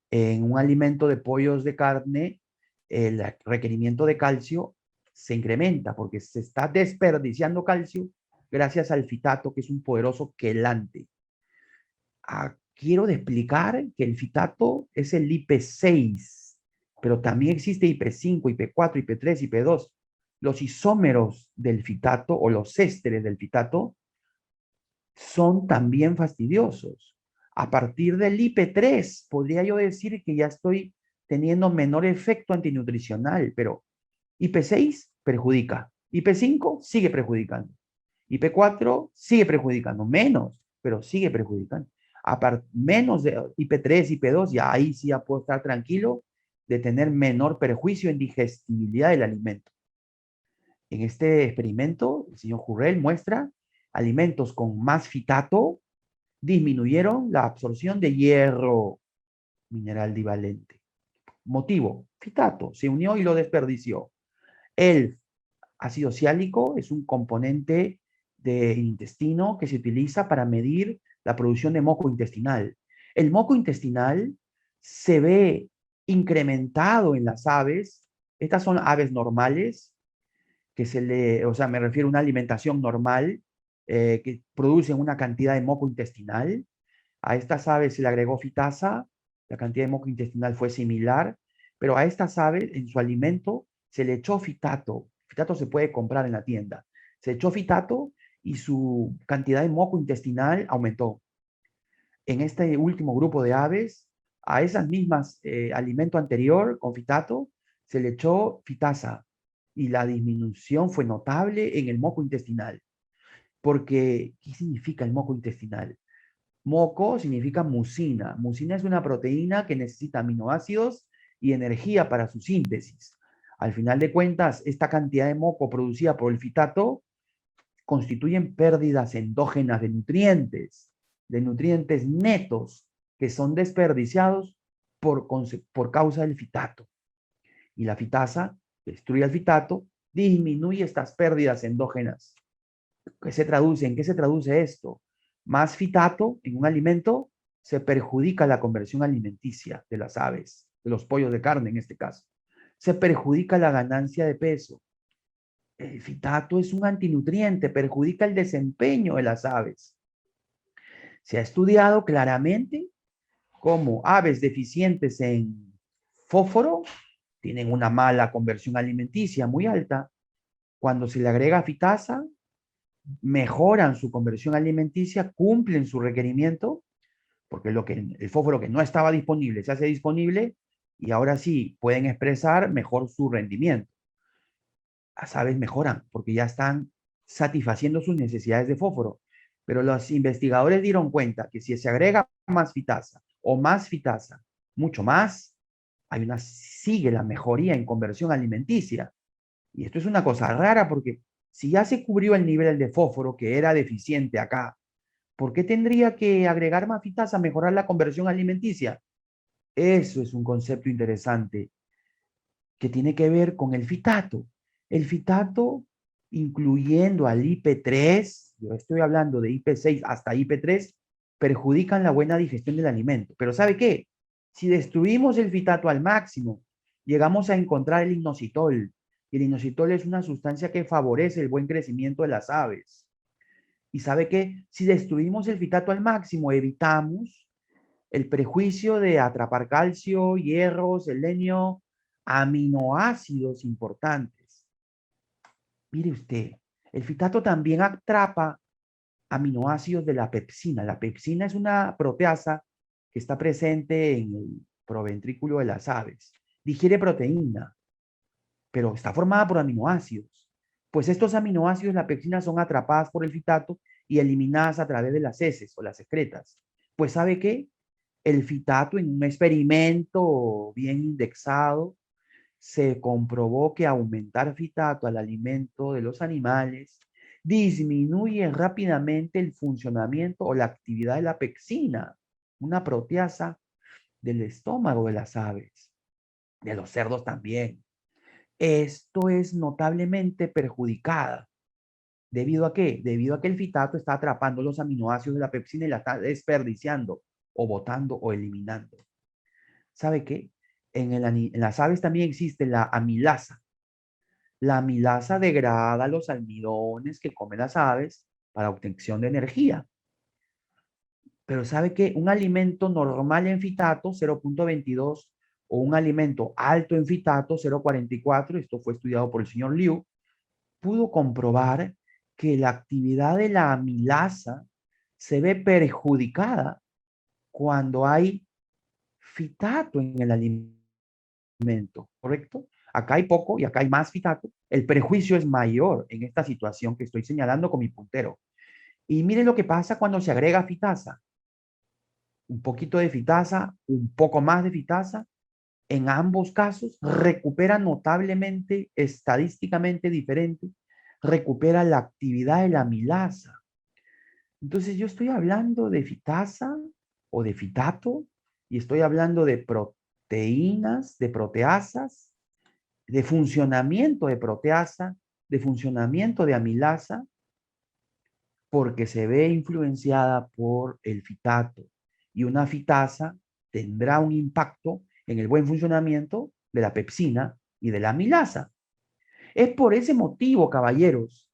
en un alimento de pollos de carne, el requerimiento de calcio se incrementa porque se está desperdiciando calcio gracias al fitato, que es un poderoso quelante. Quiero explicar que el fitato es el IP6, pero también existe IP5, IP4, IP3, IP2. Los isómeros del fitato o los ésteres del fitato son también fastidiosos. A partir del IP3, podría yo decir que ya estoy teniendo menor efecto antinutricional, pero IP6 perjudica, IP5 sigue perjudicando, IP4 sigue perjudicando, menos, pero sigue perjudicando. Menos de IP3, IP2, ya ahí sí ya puedo estar tranquilo de tener menor perjuicio en digestibilidad del alimento. En este experimento, el señor Jurrell muestra alimentos con más fitato disminuyeron la absorción de hierro, mineral divalente. Motivo, fitato, se unió y lo desperdició. El ácido ciálico es un componente del intestino que se utiliza para medir la producción de moco intestinal. El moco intestinal se ve incrementado en las aves. Estas son aves normales, o sea, me refiero a una alimentación normal, que producen una cantidad de moco intestinal. A estas aves se le agregó fitasa, la cantidad de moco intestinal fue similar, pero a estas aves en su alimento se le echó fitato. Fitato se puede comprar en la tienda. Se echó fitato y su cantidad de moco intestinal aumentó. En este último grupo de aves, a esas mismas alimento anterior con fitato, se le echó fitasa y la disminución fue notable en el moco intestinal. Porque, ¿qué significa el moco intestinal? Moco significa mucina. Mucina es una proteína que necesita aminoácidos y energía para su síntesis. Al final de cuentas, esta cantidad de moco producida por el fitato constituyen pérdidas endógenas de nutrientes netos que son desperdiciados por causa del fitato. Y la fitasa destruye el fitato, disminuye estas pérdidas endógenas. ¿En qué se traduce esto? Más fitato en un alimento se perjudica la conversión alimenticia de las aves, de los pollos de carne en este caso. Se perjudica la ganancia de peso. El fitato es un antinutriente, perjudica el desempeño de las aves. Se ha estudiado claramente cómo aves deficientes en fósforo tienen una mala conversión alimenticia muy alta. Cuando se le agrega fitasa, mejoran su conversión alimenticia, cumplen su requerimiento, porque el fósforo que no estaba disponible se hace disponible y ahora sí pueden expresar mejor su rendimiento. Las aves mejoran porque ya están satisfaciendo sus necesidades de fósforo. Pero los investigadores dieron cuenta que si se agrega más fitasa o más fitasa, mucho más, sigue la mejoría en conversión alimenticia. Y esto es una cosa rara porque si ya se cubrió el nivel de fósforo que era deficiente acá, ¿por qué tendría que agregar más fitasa a mejorar la conversión alimenticia? Eso es un concepto interesante que tiene que ver con el fitato. El fitato, incluyendo al IP3, yo estoy hablando de IP6 hasta IP3, perjudican la buena digestión del alimento. Pero ¿sabe qué? Si destruimos el fitato al máximo, llegamos a encontrar el inositol. Y el inositol es una sustancia que favorece el buen crecimiento de las aves. ¿Y sabe qué? Si destruimos el fitato al máximo, evitamos el prejuicio de atrapar calcio, hierro, selenio, aminoácidos importantes. Mire usted, el fitato también atrapa aminoácidos de la pepsina. La pepsina es una proteasa que está presente en el proventrículo de las aves. Digiere proteína, pero está formada por aminoácidos. Pues estos aminoácidos, la pepsina, son atrapadas por el fitato y eliminadas a través de las heces o las excretas. Pues ¿sabe qué? El fitato en un experimento bien indexado se comprobó que aumentar fitato al alimento de los animales disminuye rápidamente el funcionamiento o la actividad de la pexina, una proteasa del estómago de las aves, de los cerdos también. Esto es notablemente perjudicada. ¿Debido a qué? Debido a que el fitato está atrapando los aminoácidos de la pepsina y la está desperdiciando o botando o eliminando. ¿Sabe qué? En las aves también existe la amilasa. La amilasa degrada los almidones que comen las aves para obtención de energía. Pero ¿sabe qué? Un alimento normal en fitato, 0.22, o un alimento alto en fitato, 0.44, esto fue estudiado por el señor Liu, pudo comprobar que la actividad de la amilasa se ve perjudicada cuando hay fitato en el alimento, ¿correcto? Acá hay poco y acá hay más fitato. El prejuicio es mayor en esta situación que estoy señalando con mi puntero. Y miren lo que pasa cuando se agrega fitasa. Un poquito de fitasa, un poco más de fitasa. En ambos casos recupera notablemente, estadísticamente diferente, recupera la actividad de la amilasa. Entonces yo estoy hablando de fitasa o de fitato y estoy hablando de proteínas, de proteasas, de funcionamiento de proteasa, de funcionamiento de amilasa, porque se ve influenciada por el fitato. Y una fitasa tendrá un impacto en el buen funcionamiento de la pepsina y de la amilasa. Es por ese motivo, caballeros,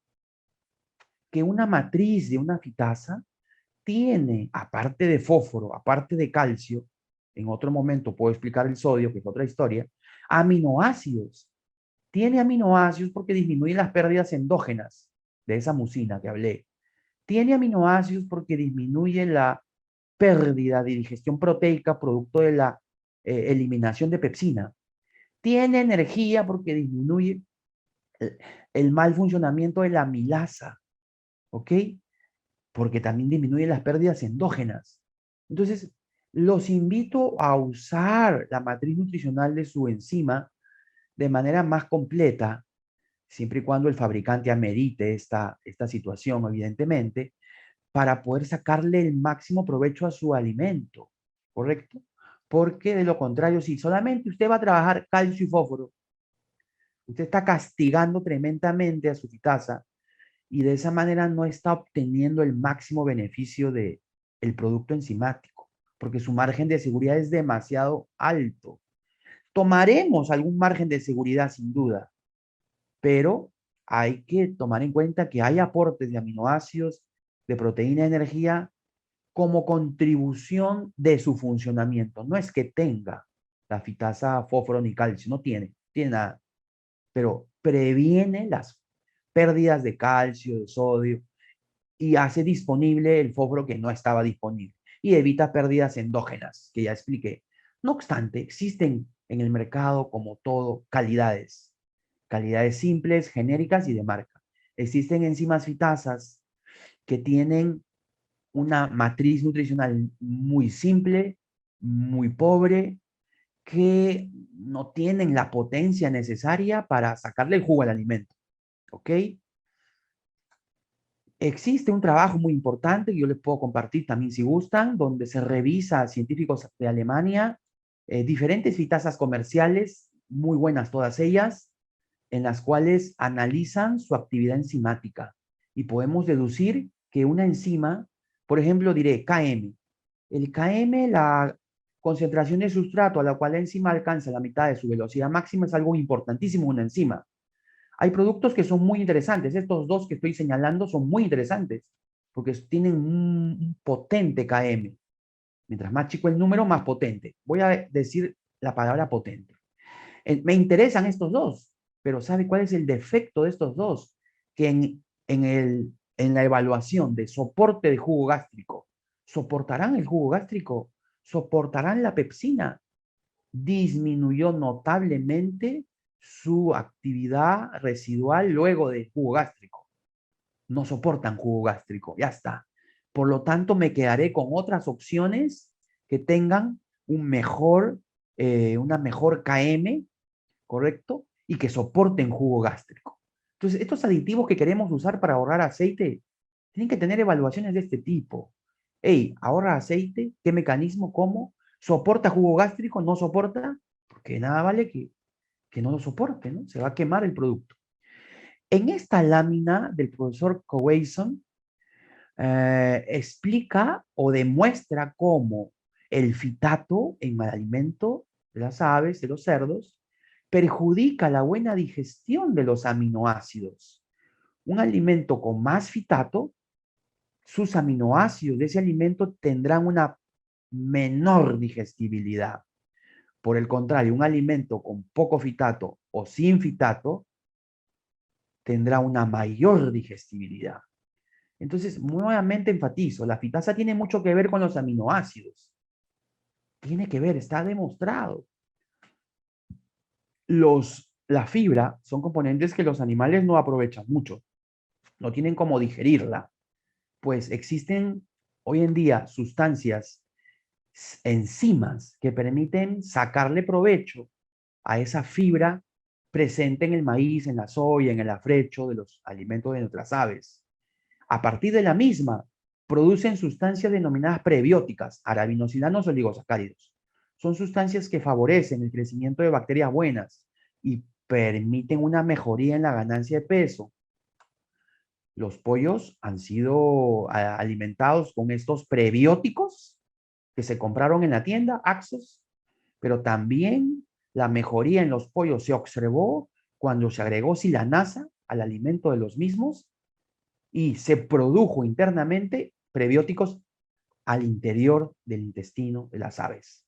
que una matriz de una fitasa tiene, aparte de fósforo, aparte de calcio, en otro momento puedo explicar el sodio, que es otra historia, aminoácidos. Tiene aminoácidos porque disminuye las pérdidas endógenas de esa mucina que hablé. Tiene aminoácidos porque disminuye la pérdida de digestión proteica producto de la eliminación de pepsina. Tiene energía porque disminuye el mal funcionamiento de la amilasa, ¿ok? Porque también disminuye las pérdidas endógenas. Entonces, los invito a usar la matriz nutricional de su enzima de manera más completa, siempre y cuando el fabricante amerite esta situación, evidentemente, para poder sacarle el máximo provecho a su alimento, ¿correcto? Porque de lo contrario, si solamente usted va a trabajar calcio y fósforo, usted está castigando tremendamente a su fitasa y de esa manera no está obteniendo el máximo beneficio de el producto enzimático, porque su margen de seguridad es demasiado alto. Tomaremos algún margen de seguridad sin duda, pero hay que tomar en cuenta que hay aportes de aminoácidos, de proteína de energía como contribución de su funcionamiento. No es que tenga la fitasa fósforo ni calcio, no tiene nada, pero previene las pérdidas de calcio, de sodio, y hace disponible el fósforo que no estaba disponible y evita pérdidas endógenas, que ya expliqué. No obstante, existen en el mercado, como todo, calidades simples, genéricas y de marca. Existen enzimas fitasas que tienen una matriz nutricional muy simple, muy pobre, que no tienen la potencia necesaria para sacarle el jugo al alimento. ¿Ok? Existe un trabajo muy importante que yo les puedo compartir también si gustan, donde se revisa a científicos de Alemania diferentes fitasas comerciales, muy buenas todas ellas, en las cuales analizan su actividad enzimática y podemos deducir que una enzima, por ejemplo, diré KM. El KM, la concentración de sustrato a la cual la enzima alcanza la mitad de su velocidad máxima, es algo importantísimo en una enzima. Hay productos que son muy interesantes. Estos dos que estoy señalando son muy interesantes porque tienen un potente KM. Mientras más chico el número, más potente. Voy a decir la palabra potente. Me interesan estos dos, pero ¿sabe cuál es el defecto de estos dos? Que en la evaluación de soporte de jugo gástrico, ¿soportarán el jugo gástrico? ¿Soportarán la pepsina? Disminuyó notablemente su actividad residual luego del jugo gástrico. No soportan jugo gástrico, ya está. Por lo tanto, me quedaré con otras opciones que tengan una mejor KM, ¿correcto? Y que soporten jugo gástrico. Entonces, estos aditivos que queremos usar para ahorrar aceite tienen que tener evaluaciones de este tipo. Hey, ahorra aceite, ¿qué mecanismo? ¿Cómo? ¿Soporta jugo gástrico? ¿No soporta? Porque nada vale que no lo soporte, ¿no? Se va a quemar el producto. En esta lámina del profesor Cowason explica o demuestra cómo el fitato en el alimento de las aves, de los cerdos, perjudica la buena digestión de los aminoácidos. Un alimento con más fitato, sus aminoácidos de ese alimento tendrán una menor digestibilidad. Por el contrario, un alimento con poco fitato o sin fitato tendrá una mayor digestibilidad. Entonces, nuevamente enfatizo, la fitasa tiene mucho que ver con los aminoácidos. Tiene que ver, está demostrado. La fibra son componentes que los animales no aprovechan mucho, no tienen cómo digerirla, pues existen hoy en día sustancias, enzimas que permiten sacarle provecho a esa fibra presente en el maíz, en la soya, en el afrecho de los alimentos de nuestras aves. A partir de la misma, producen sustancias denominadas prebióticas, arabinosilanos o oligosacáridos. Son sustancias que favorecen el crecimiento de bacterias buenas y permiten una mejoría en la ganancia de peso. Los pollos han sido alimentados con estos prebióticos que se compraron en la tienda, Axos, pero también la mejoría en los pollos se observó cuando se agregó silanasa al alimento de los mismos y se produjo internamente prebióticos al interior del intestino de las aves.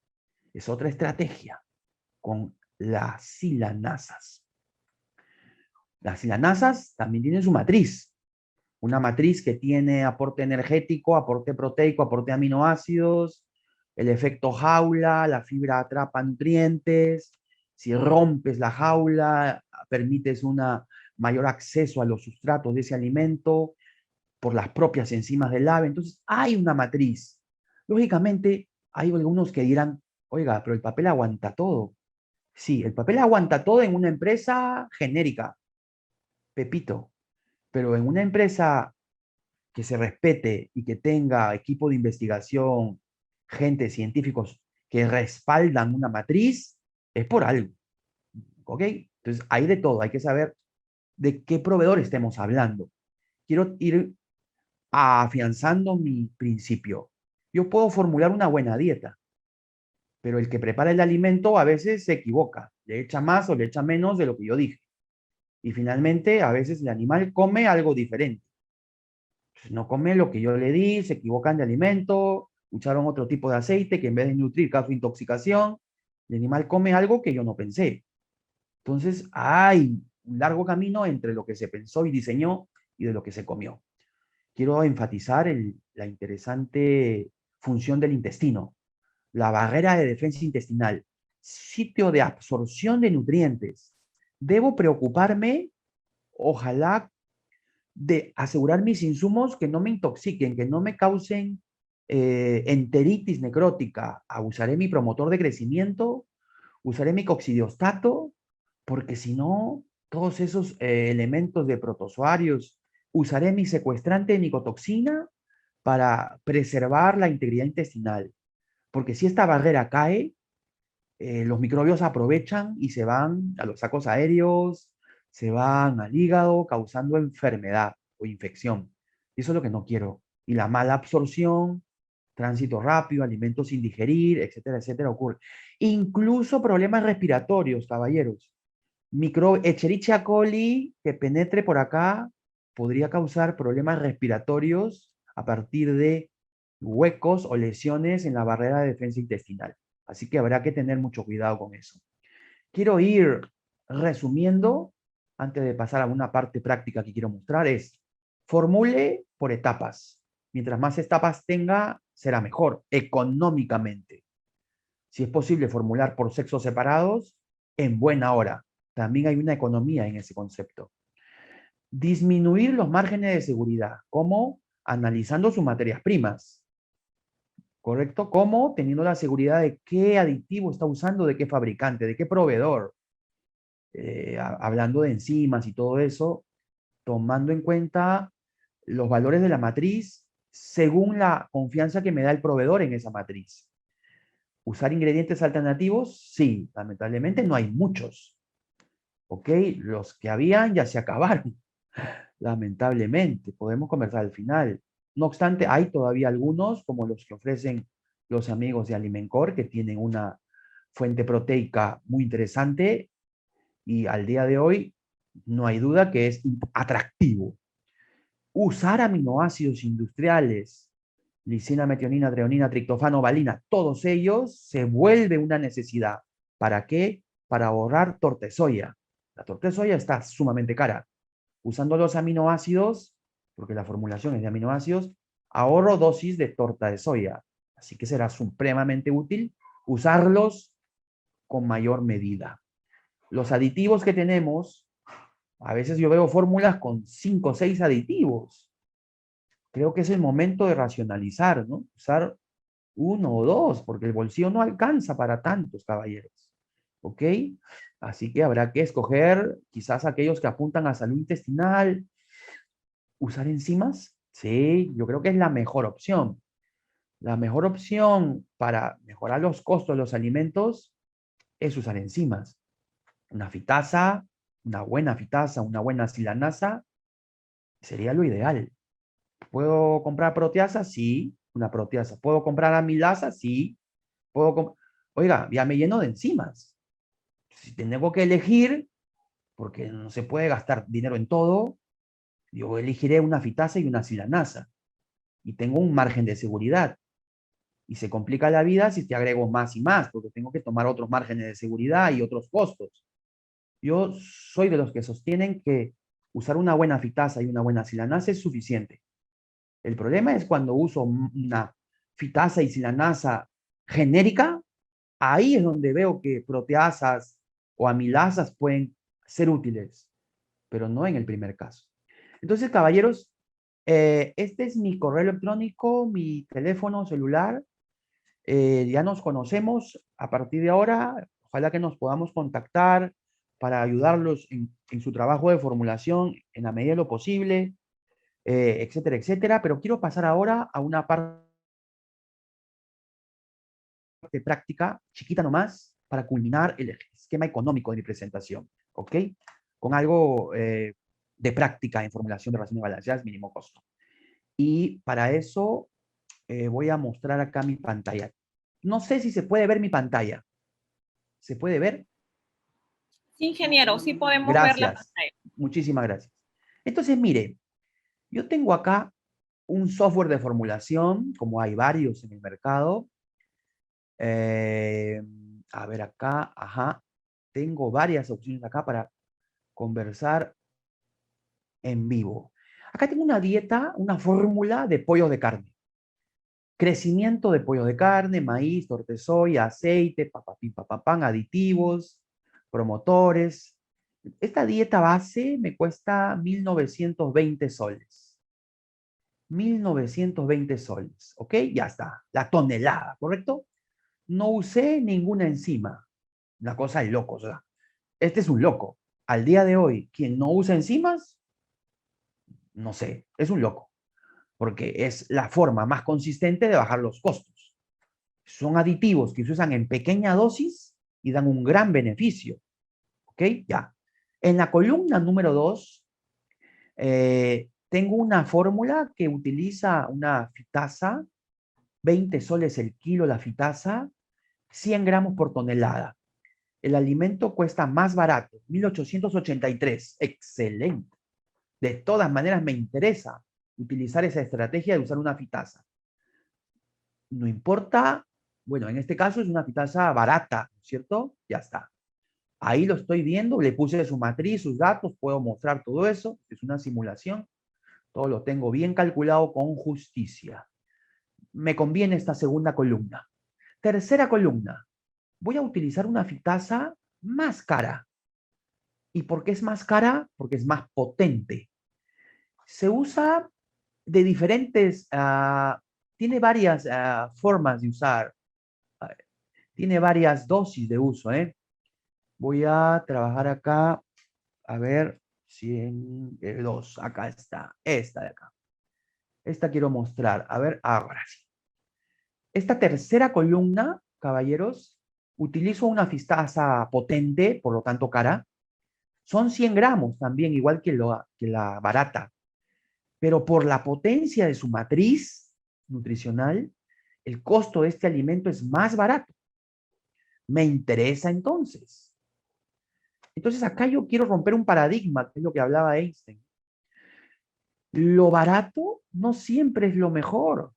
Es otra estrategia con las silanasas. Las silanasas también tienen su matriz, una matriz que tiene aporte energético, aporte proteico, aporte de aminoácidos, el efecto jaula, la fibra atrapa nutrientes, si rompes la jaula, permites un mayor acceso a los sustratos de ese alimento por las propias enzimas del ave. Entonces, hay una matriz. Lógicamente, hay algunos que dirán, oiga, pero el papel aguanta todo. Sí, el papel aguanta todo en una empresa genérica, Pepito, pero en una empresa que se respete y que tenga equipo de investigación, gente, científicos que respaldan una matriz, es por algo, ¿ok? Entonces, hay de todo, hay que saber de qué proveedor estemos hablando. Quiero ir afianzando mi principio. Yo puedo formular una buena dieta, pero el que prepara el alimento a veces se equivoca, le echa más o le echa menos de lo que yo dije. Y finalmente, a veces el animal come algo diferente. Pues no come lo que yo le di, se equivocan de alimento, usaron otro tipo de aceite que en vez de nutrir causa intoxicación, el animal come algo que yo no pensé. Entonces, hay un largo camino entre lo que se pensó y diseñó y de lo que se comió. Quiero enfatizar la interesante función del intestino, la barrera de defensa intestinal, sitio de absorción de nutrientes. Debo preocuparme, ojalá, de asegurar mis insumos que no me intoxiquen, que no me causen enteritis necrótica. Usaré mi promotor de crecimiento, usaré mi coccidiostato, porque si no, todos esos elementos de protozoarios, usaré mi secuestrante de micotoxina para preservar la integridad intestinal. Porque si esta barrera cae, los microbios aprovechan y se van a los sacos aéreos, se van al hígado, causando enfermedad o infección. Y eso es lo que no quiero. Y la mala absorción, tránsito rápido, alimentos sin digerir, etcétera, etcétera, ocurre. Incluso problemas respiratorios, caballeros. Escherichia coli que penetre por acá podría causar problemas respiratorios a partir de huecos o lesiones en la barrera de defensa intestinal. Así que habrá que tener mucho cuidado con eso. Quiero ir resumiendo, antes de pasar a una parte práctica que quiero mostrar, es formule por etapas. Mientras más etapas tenga, será mejor económicamente. Si es posible formular por sexos separados, en buena hora. También hay una economía en ese concepto. Disminuir los márgenes de seguridad, como analizando sus materias primas, ¿correcto? Como teniendo la seguridad de qué aditivo está usando, de qué fabricante, de qué proveedor. Hablando de enzimas y todo eso, tomando en cuenta los valores de la matriz según la confianza que me da el proveedor en esa matriz. ¿Usar ingredientes alternativos? Sí, lamentablemente no hay muchos. ¿Ok? Los que habían ya se acabaron, lamentablemente. Podemos conversar al final. No obstante, hay todavía algunos, como los que ofrecen los amigos de Alimencor, que tienen una fuente proteica muy interesante y al día de hoy no hay duda que es atractivo. Usar aminoácidos industriales, lisina, metionina, treonina, triptofano, valina, todos ellos se vuelve una necesidad. ¿Para qué? Para ahorrar torta de soya. La torta de soya está sumamente cara. Usando los aminoácidos, porque la formulación es de aminoácidos, ahorro dosis de torta de soya. Así que será supremamente útil usarlos con mayor medida. Los aditivos que tenemos, a veces yo veo fórmulas con 5 o 6 aditivos. Creo que es el momento de racionalizar, ¿no? Usar uno o dos, porque el bolsillo no alcanza para tantos, caballeros. ¿Ok? Así que habrá que escoger quizás aquellos que apuntan a salud intestinal. ¿Usar enzimas? Sí, yo creo que es la mejor opción. La mejor opción para mejorar los costos de los alimentos es usar enzimas. Una fitasa, una buena silanasa, sería lo ideal. ¿Puedo comprar proteasa? Sí, una proteasa. ¿Puedo comprar amilasa? Sí. Oiga, ya me lleno de enzimas. Si tengo que elegir, porque no se puede gastar dinero en todo, yo elegiré una fitasa y una silanasa. Y tengo un margen de seguridad. Y se complica la vida si te agrego más y más, porque tengo que tomar otros márgenes de seguridad y otros costos. Yo soy de los que sostienen que usar una buena fitasa y una buena silanasa es suficiente. El problema es cuando uso una fitasa y silanasa genérica, ahí es donde veo que proteasas o amilasas pueden ser útiles, pero no en el primer caso. Entonces, caballeros, este es mi correo electrónico, mi teléfono celular. Ya nos conocemos a partir de ahora. Ojalá que nos podamos contactar para ayudarlos en su trabajo de formulación en la medida de lo posible, etcétera, etcétera. Pero quiero pasar ahora a una parte práctica, chiquita nomás, para culminar el esquema económico de mi presentación, ¿ok? Con algo de práctica en formulación de raciones balanceadas, mínimo costo. Y para eso voy a mostrar acá mi pantalla. No sé si se puede ver mi pantalla. ¿Se puede ver? Sí, ingeniero, sí podemos ver la Gracias. pantalla. Muchísimas gracias. Entonces, mire, yo tengo acá un software de formulación, como hay varios en el mercado. Eh, a ver acá, ajá. Tengo varias opciones acá para conversar en vivo. Acá tengo una dieta, una fórmula de pollo de carne. Crecimiento de pollo de carne, maíz, tortesoya, aceite, papapín, papapán, aditivos, promotores. Esta dieta base me cuesta 1920 soles. 1920 soles, ¿ok? Ya está, la tonelada, ¿correcto? No usé ninguna enzima. Una cosa de locos, ¿verdad? Este es un loco. Al día de hoy, quien no usa enzimas, no sé, es un loco, porque es la forma más consistente de bajar los costos. Son aditivos que se usan en pequeña dosis y dan un gran beneficio. ¿Ok? Ya. En la columna número 2, tengo una fórmula que utiliza una fitasa, 20 soles el kilo la fitasa, 100 gramos por tonelada. El alimento cuesta más barato, 1883. Excelente. De todas maneras, me interesa utilizar esa estrategia de usar una fitasa. No importa, bueno, en este caso es una fitasa barata, ¿cierto? Ya está. Ahí lo estoy viendo, le puse su matriz, sus datos, puedo mostrar todo eso. Es una simulación. Todo lo tengo bien calculado con justicia. Me conviene esta segunda columna. Tercera columna. Voy a utilizar una fitasa más cara. ¿Y por qué es más cara? Porque es más potente. Se usa de diferentes, tiene varias formas de usar, ah, tiene varias dosis de uso, ¿eh? Voy a trabajar acá, a ver, 102, acá está, esta de acá. Esta quiero mostrar, a ver, ahora sí. Esta tercera columna, caballeros, utilizo una fitasa potente, por lo tanto cara. Son 100 gramos también, igual que la barata. Pero por la potencia de su matriz nutricional, el costo de este alimento es más barato. Me interesa entonces. Entonces acá yo quiero romper un paradigma, que es lo que hablaba Einstein. Lo barato no siempre es lo mejor.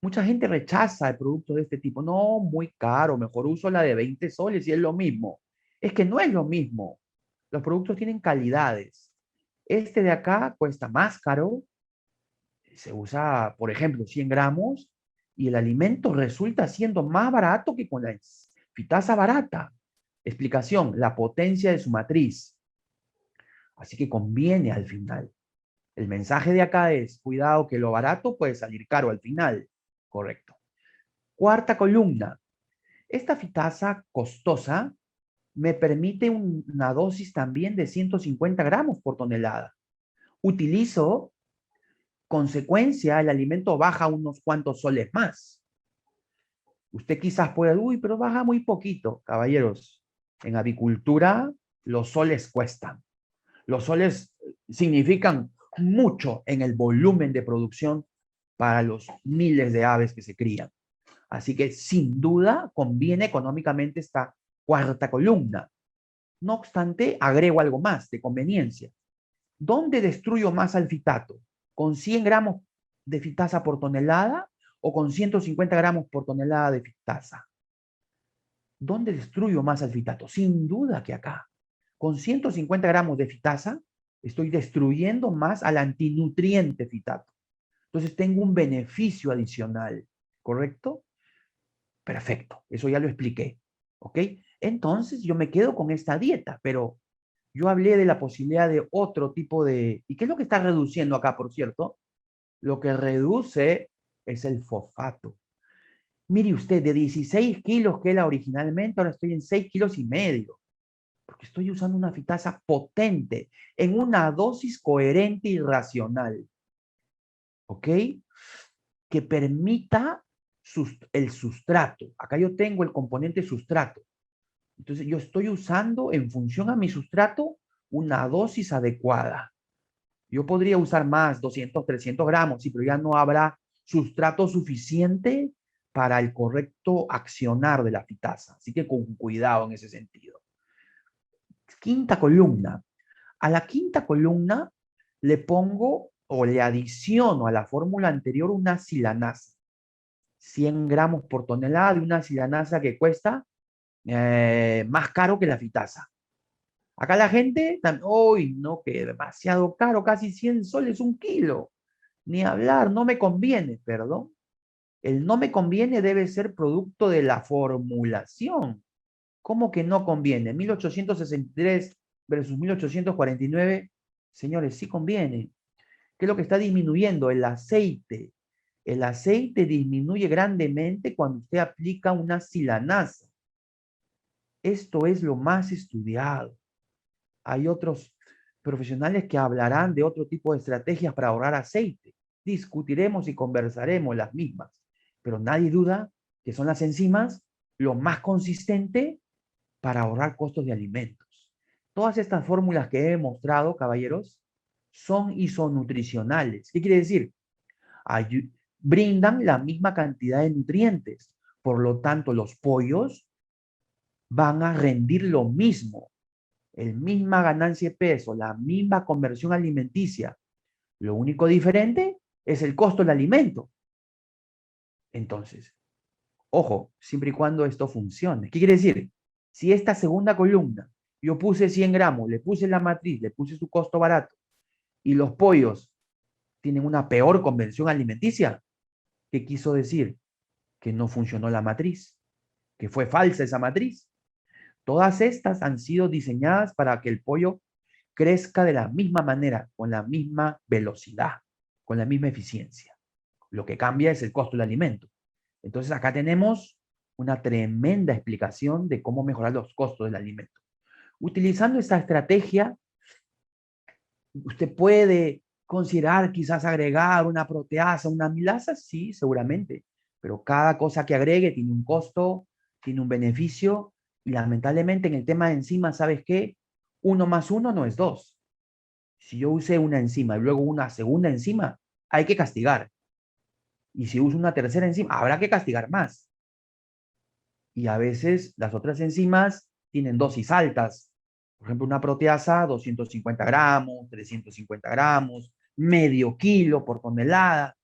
Mucha gente rechaza el producto de este tipo. No, muy caro, mejor uso la de 20 soles y es lo mismo. Es que no es lo mismo. Los productos tienen calidades. Este de acá cuesta más caro, se usa, por ejemplo, 100 gramos y el alimento resulta siendo más barato que con la fitasa barata. Explicación, la potencia de su matriz. Así que conviene al final. El mensaje de acá es, cuidado que lo barato puede salir caro al final. Correcto. Cuarta columna. Esta fitasa costosa me permite una dosis también de 150 gramos por tonelada. Utilizo consecuencia, el alimento baja unos cuantos soles más. Usted quizás pueda, uy, pero baja muy poquito. Caballeros, en avicultura los soles cuestan. Los soles significan mucho en el volumen de producción para los miles de aves que se crían. Así que sin duda conviene económicamente esta cuarta columna. No obstante, agrego algo más de conveniencia. ¿Dónde destruyo más al fitato? ¿Con 100 gramos de fitasa por tonelada o con 150 gramos por tonelada de fitasa? ¿Dónde destruyo más al fitato? Sin duda que acá. Con 150 gramos de fitasa estoy destruyendo más al antinutriente fitato. Entonces tengo un beneficio adicional, ¿correcto? Perfecto, eso ya lo expliqué, ¿ok? Entonces yo me quedo con esta dieta, pero yo hablé de la posibilidad de otro tipo de... ¿Y qué es lo que está reduciendo acá, por cierto? Lo que reduce es el fosfato. Mire usted, de 16 kilos que era originalmente, ahora estoy en 6,5 kilos, porque estoy usando una fitasa potente, en una dosis coherente y racional, ¿ok? Que permita el sustrato. Acá yo tengo el componente sustrato. Entonces yo estoy usando en función a mi sustrato una dosis adecuada. Yo podría usar más, 200, 300 gramos, sí, pero ya no habrá sustrato suficiente para el correcto accionar de la fitasa. Así que con cuidado en ese sentido. Quinta columna. A la quinta columna le pongo o le adiciono a la fórmula anterior una silanasa. 100 gramos por tonelada de una silanasa que cuesta más caro que la fitasa. Acá la gente, uy, no, que demasiado caro, casi 100 soles un kilo. Ni hablar, no me conviene, perdón. El no me conviene debe ser producto de la formulación. ¿Cómo que no conviene? 1863 versus 1849, señores, sí conviene. ¿Qué es lo que está disminuyendo? El aceite. El aceite disminuye grandemente cuando usted aplica una silanasa. Esto es lo más estudiado. Hay otros profesionales que hablarán de otro tipo de estrategias para ahorrar aceite. Discutiremos y conversaremos las mismas, pero nadie duda que son las enzimas lo más consistente para ahorrar costos de alimentos. Todas estas fórmulas que he mostrado, caballeros, son isonutricionales. ¿Qué quiere decir? Brindan la misma cantidad de nutrientes. Por lo tanto, los pollos van a rendir lo mismo, la misma ganancia de peso, la misma conversión alimenticia. Lo único diferente es el costo del alimento. Entonces, ojo, siempre y cuando esto funcione. ¿Qué quiere decir? Si esta segunda columna yo puse 100 gramos, le puse la matriz, le puse su costo barato y los pollos tienen una peor conversión alimenticia, ¿qué quiso decir? Que no funcionó la matriz, que fue falsa esa matriz. Todas estas han sido diseñadas para que el pollo crezca de la misma manera, con la misma velocidad, con la misma eficiencia. Lo que cambia es el costo del alimento. Entonces acá tenemos una tremenda explicación de cómo mejorar los costos del alimento. Utilizando esta estrategia, usted puede considerar quizás agregar una proteasa, una amilasa, sí, seguramente, pero cada cosa que agregue tiene un costo, tiene un beneficio, y lamentablemente en el tema de enzimas, ¿sabes qué? 1 más 1 no es 2. Si yo usé una enzima y luego una segunda enzima, hay que castigar. Y si uso una tercera enzima, habrá que castigar más. Y a veces las otras enzimas tienen dosis altas. Por ejemplo, una proteasa, 250 gramos, 350 gramos, medio kilo por tonelada.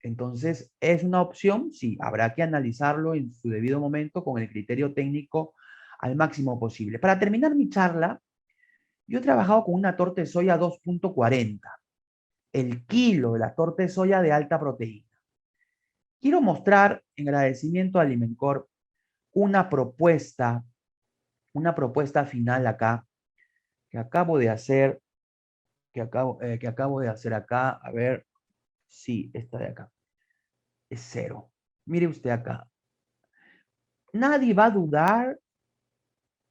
Entonces, ¿es una opción? Sí, habrá que analizarlo en su debido momento con el criterio técnico al máximo posible. Para terminar mi charla, yo he trabajado con una torta de soya 2,40, el kilo de la torta de soya de alta proteína. Quiero mostrar, en agradecimiento a Alimencorp, una propuesta final acá, que acabo de hacer, que acabo de hacer acá. A ver, sí, esta de acá. Es cero. Mire usted acá. Nadie va a dudar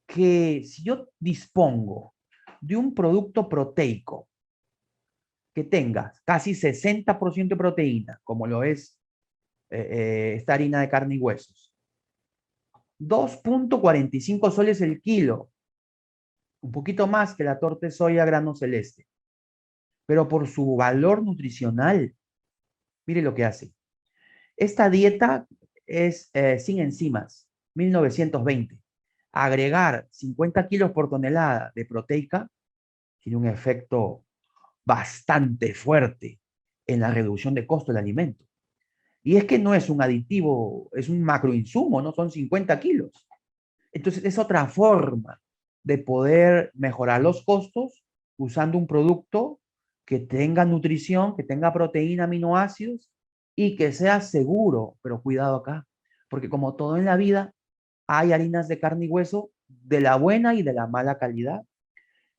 que si yo dispongo de un producto proteico que tenga casi 60% de proteína, como lo es esta harina de carne y huesos, 2,45 soles el kilo, un poquito más que la torta de soya grano celeste, pero por su valor nutricional, mire lo que hace. Esta dieta es sin enzimas, 1920. Agregar 50 kilos por tonelada de proteica tiene un efecto bastante fuerte en la reducción de costo del alimento. Y es que no es un aditivo, es un macroinsumo, no son 50 kilos. Entonces es otra forma de poder mejorar los costos usando un producto que tenga nutrición, que tenga proteína, aminoácidos y que sea seguro. Pero cuidado acá, porque como todo en la vida, hay harinas de carne y hueso de la buena y de la mala calidad.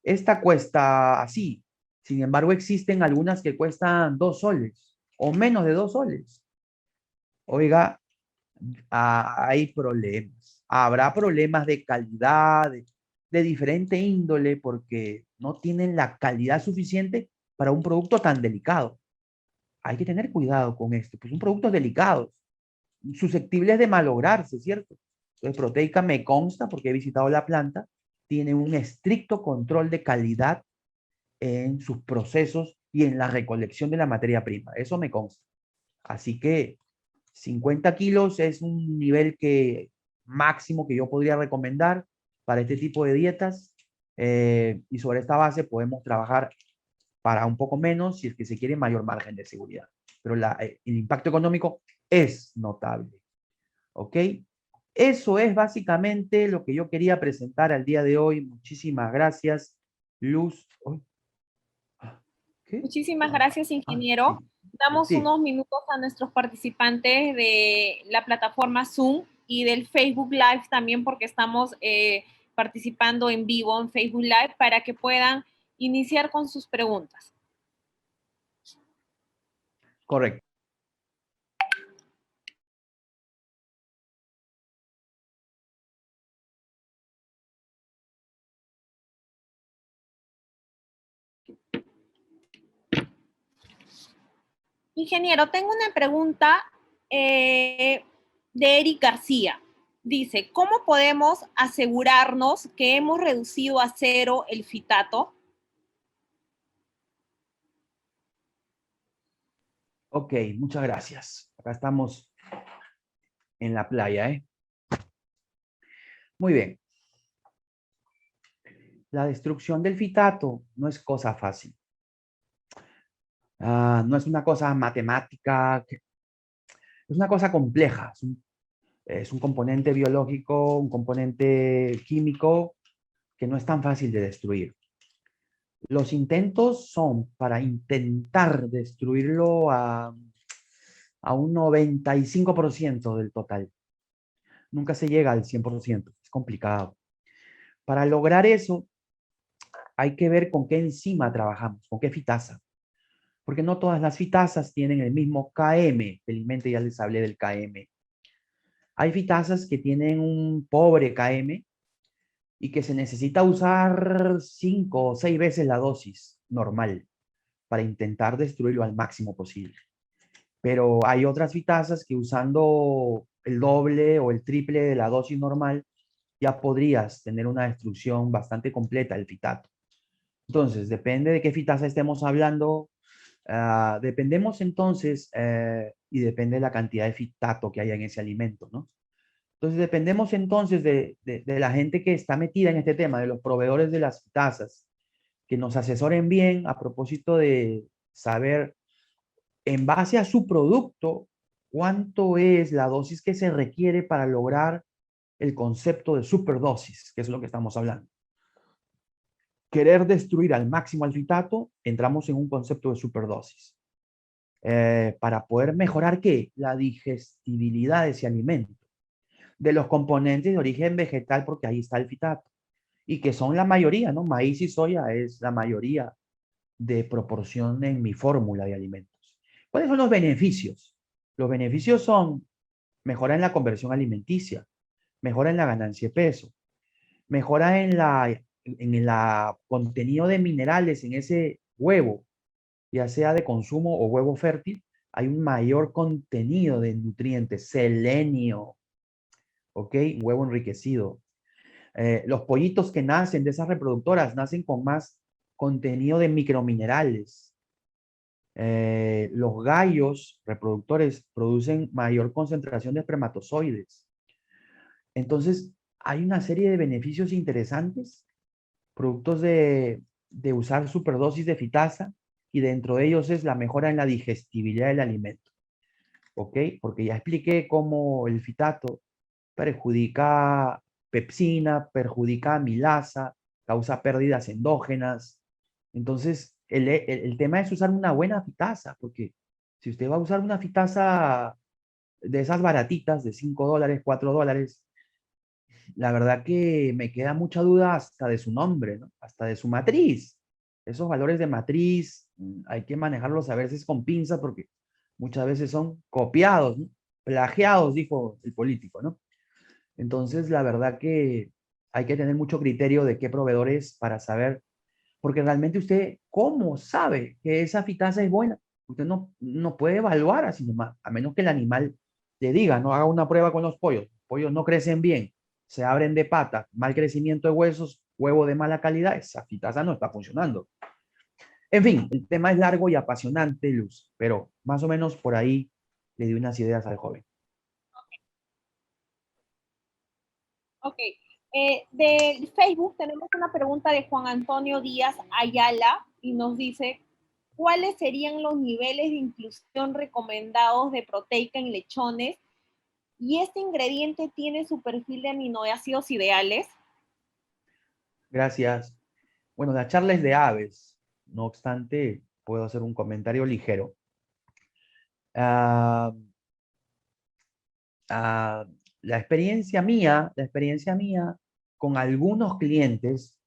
Esta cuesta así. Sin embargo, existen algunas que cuestan 2 soles o menos de 2 soles. Oiga, hay problemas. Habrá problemas de calidad, de diferente índole, porque no tienen la calidad suficiente para un producto tan delicado. Hay que tener cuidado con esto, pues son productos delicados, susceptibles de malograrse, ¿cierto? Entonces, Proteica me consta, porque he visitado la planta, tiene un estricto control de calidad en sus procesos y en la recolección de la materia prima. Eso me consta. Así que 50 kilos es un nivel que máximo que yo podría recomendar para este tipo de dietas. Y sobre esta base podemos trabajar para un poco menos si es que se quiere mayor margen de seguridad. Pero el impacto económico es notable. ¿Ok? Eso es básicamente lo que yo quería presentar al día de hoy. Muchísimas gracias, Luz. ¿Qué? Muchísimas gracias, Sí, ingeniero. Damos sí, unos minutos a nuestros participantes de la plataforma Zoom y del Facebook Live también, porque estamos participando en vivo en Facebook Live para que puedan iniciar con sus preguntas. correcto. Ingeniero, tengo una pregunta de Eric García. Dice, ¿cómo podemos asegurarnos que hemos reducido a cero el fitato? Ok, muchas gracias. Acá estamos en la playa, ¿eh? Muy bien. La destrucción del fitato no es cosa fácil. No es una cosa matemática, es una cosa compleja. Es un componente biológico, un componente químico que no es tan fácil de destruir. Los intentos son para intentar destruirlo a un 95% del total. Nunca se llega al 100%, es complicado. Para lograr eso, hay que ver con qué enzima trabajamos, con qué fitasa, porque no todas las fitasas tienen el mismo KM, felizmente ya les hablé del KM. Hay fitasas que tienen un pobre KM y que se necesita usar 5 o 6 veces la dosis normal para intentar destruirlo al máximo posible. Pero hay otras fitasas que usando el doble o el triple de la dosis normal ya podrías tener una destrucción bastante completa del fitato. Entonces, depende de qué fitasa estemos hablando, dependemos entonces y depende de la cantidad de fitato que haya en ese alimento, ¿no? Entonces, dependemos entonces de la gente que está metida en este tema, de los proveedores de las fitasas, que nos asesoren bien a propósito de saber en base a su producto cuánto es la dosis que se requiere para lograr el concepto de superdosis, que es lo que estamos hablando. Querer destruir al máximo al fitato, entramos en un concepto de superdosis. Para poder mejorar, ¿qué? La digestibilidad de ese alimento, de los componentes de origen vegetal, porque ahí está el fitato, y que son la mayoría, ¿no? Maíz y soya es la mayoría de proporción en mi fórmula de alimentos. ¿Cuáles son los beneficios? Los beneficios son mejora en la conversión alimenticia, mejora en la ganancia de peso, mejora en la contenido de minerales en ese huevo, ya sea de consumo o huevo fértil, hay un mayor contenido de nutrientes, selenio, ¿ok? Huevo enriquecido. Los pollitos que nacen de esas reproductoras nacen con más contenido de microminerales. Los gallos reproductores producen mayor concentración de espermatozoides. Entonces, hay una serie de beneficios interesantes, productos de usar superdosis de fitasa, y dentro de ellos es la mejora en la digestibilidad del alimento. ¿Ok? Porque ya expliqué cómo el fitato perjudica pepsina, perjudica amilasa, causa pérdidas endógenas. Entonces, el tema es usar una buena fitasa, porque si usted va a usar una fitasa de esas baratitas de $5, $4, la verdad que me queda mucha duda hasta de su nombre, ¿no? Hasta de su matriz. Esos valores de matriz hay que manejarlos a veces con pinzas porque muchas veces son copiados, ¿no? plagiados, dijo el político, ¿no? Entonces, la verdad que hay que tener mucho criterio de qué proveedores para saber, porque realmente usted, ¿cómo sabe que esa fitasa es buena? Usted no puede evaluar así nomás, a menos que el animal le diga, no haga una prueba con los pollos. Los pollos no crecen bien, se abren de patas, mal crecimiento de huesos, huevo de mala calidad, esa fitasa no está funcionando. En fin, el tema es largo y apasionante, Luz, pero más o menos por ahí le di unas ideas al joven. Ok. De Facebook tenemos una pregunta de Juan Antonio Díaz Ayala y nos dice, ¿cuáles serían los niveles de inclusión recomendados de proteica en lechones? ¿Y este ingrediente tiene su perfil de aminoácidos ideales? Gracias. Bueno, la charla es de aves. No obstante, puedo hacer un comentario ligero. Ah, ah, la experiencia mía con algunos clientes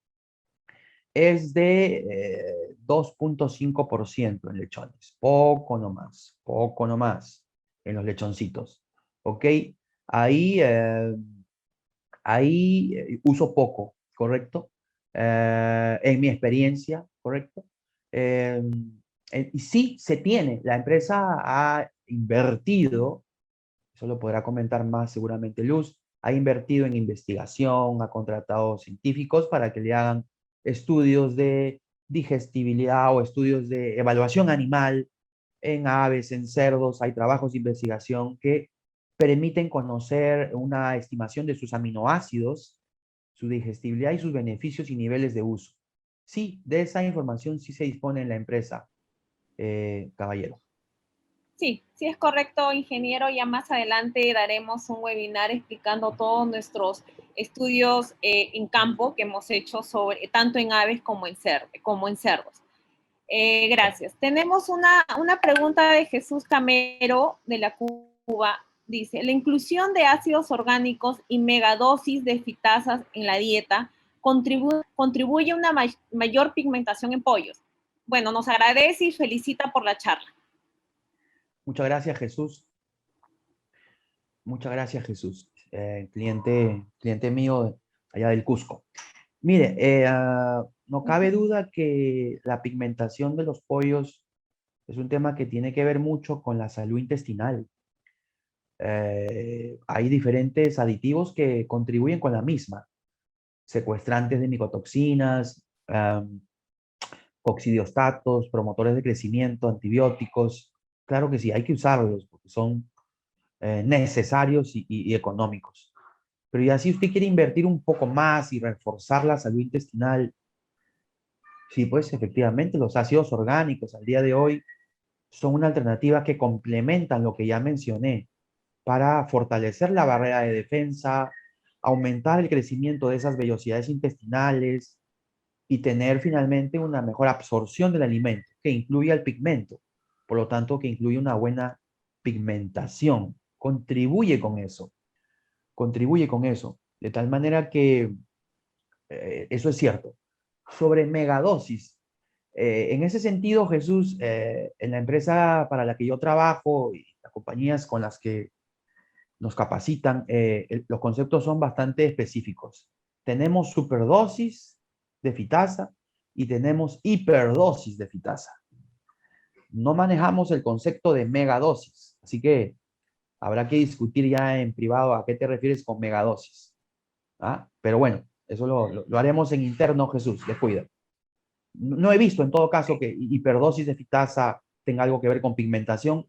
es de 2,5% en lechones. Poco nomás en los lechoncitos. ¿Ok? Ahí, uso poco, ¿correcto? En mi experiencia, ¿correcto? Eh, y sí, se tiene. La empresa ha invertido, eso lo podrá comentar más seguramente Luz, ha invertido en investigación, ha contratado científicos para que le hagan estudios de digestibilidad o estudios de evaluación animal en aves, en cerdos. Hay trabajos de investigación que permiten conocer una estimación de sus aminoácidos, su digestibilidad y sus beneficios y niveles de uso. Sí, de esa información sí se dispone en la empresa, caballero. Sí, sí es correcto, ingeniero. Ya más adelante daremos un webinar explicando todos nuestros estudios en campo que hemos hecho sobre tanto en aves como en cerdos. Gracias. Tenemos una pregunta de Jesús Camero de la Cuba. Dice, la inclusión de ácidos orgánicos y megadosis de fitasas en la dieta contribuye a una mayor pigmentación en pollos. Bueno, nos agradece y felicita por la charla. Muchas gracias, Jesús. Muchas gracias, Jesús. Cliente mío allá del Cusco. Mire, no cabe duda que la pigmentación de los pollos es un tema que tiene que ver mucho con la salud intestinal. Hay diferentes aditivos que contribuyen con la misma, secuestrantes de micotoxinas, coccidiostatos, promotores de crecimiento, antibióticos. Claro que sí, hay que usarlos porque son necesarios y económicos. Pero ya si usted quiere invertir un poco más y reforzar la salud intestinal, sí, pues efectivamente los ácidos orgánicos al día de hoy son una alternativa que complementan lo que ya mencioné para fortalecer la barrera de defensa, aumentar el crecimiento de esas vellosidades intestinales y tener finalmente una mejor absorción del alimento, que incluye el pigmento, por lo tanto, que incluye una buena pigmentación, contribuye con eso, de tal manera que eso es cierto. Sobre megadosis, en ese sentido, Jesús, en la empresa para la que yo trabajo y las compañías con las que nos capacitan, los conceptos son bastante específicos. Tenemos superdosis de fitasa y tenemos hiperdosis de fitasa. No manejamos el concepto de megadosis, así que habrá que discutir ya en privado a qué te refieres con megadosis. ¿Ah? Pero bueno, eso lo haremos en interno, Jesús, descuida. No he visto en todo caso que hiperdosis de fitasa tenga algo que ver con pigmentación.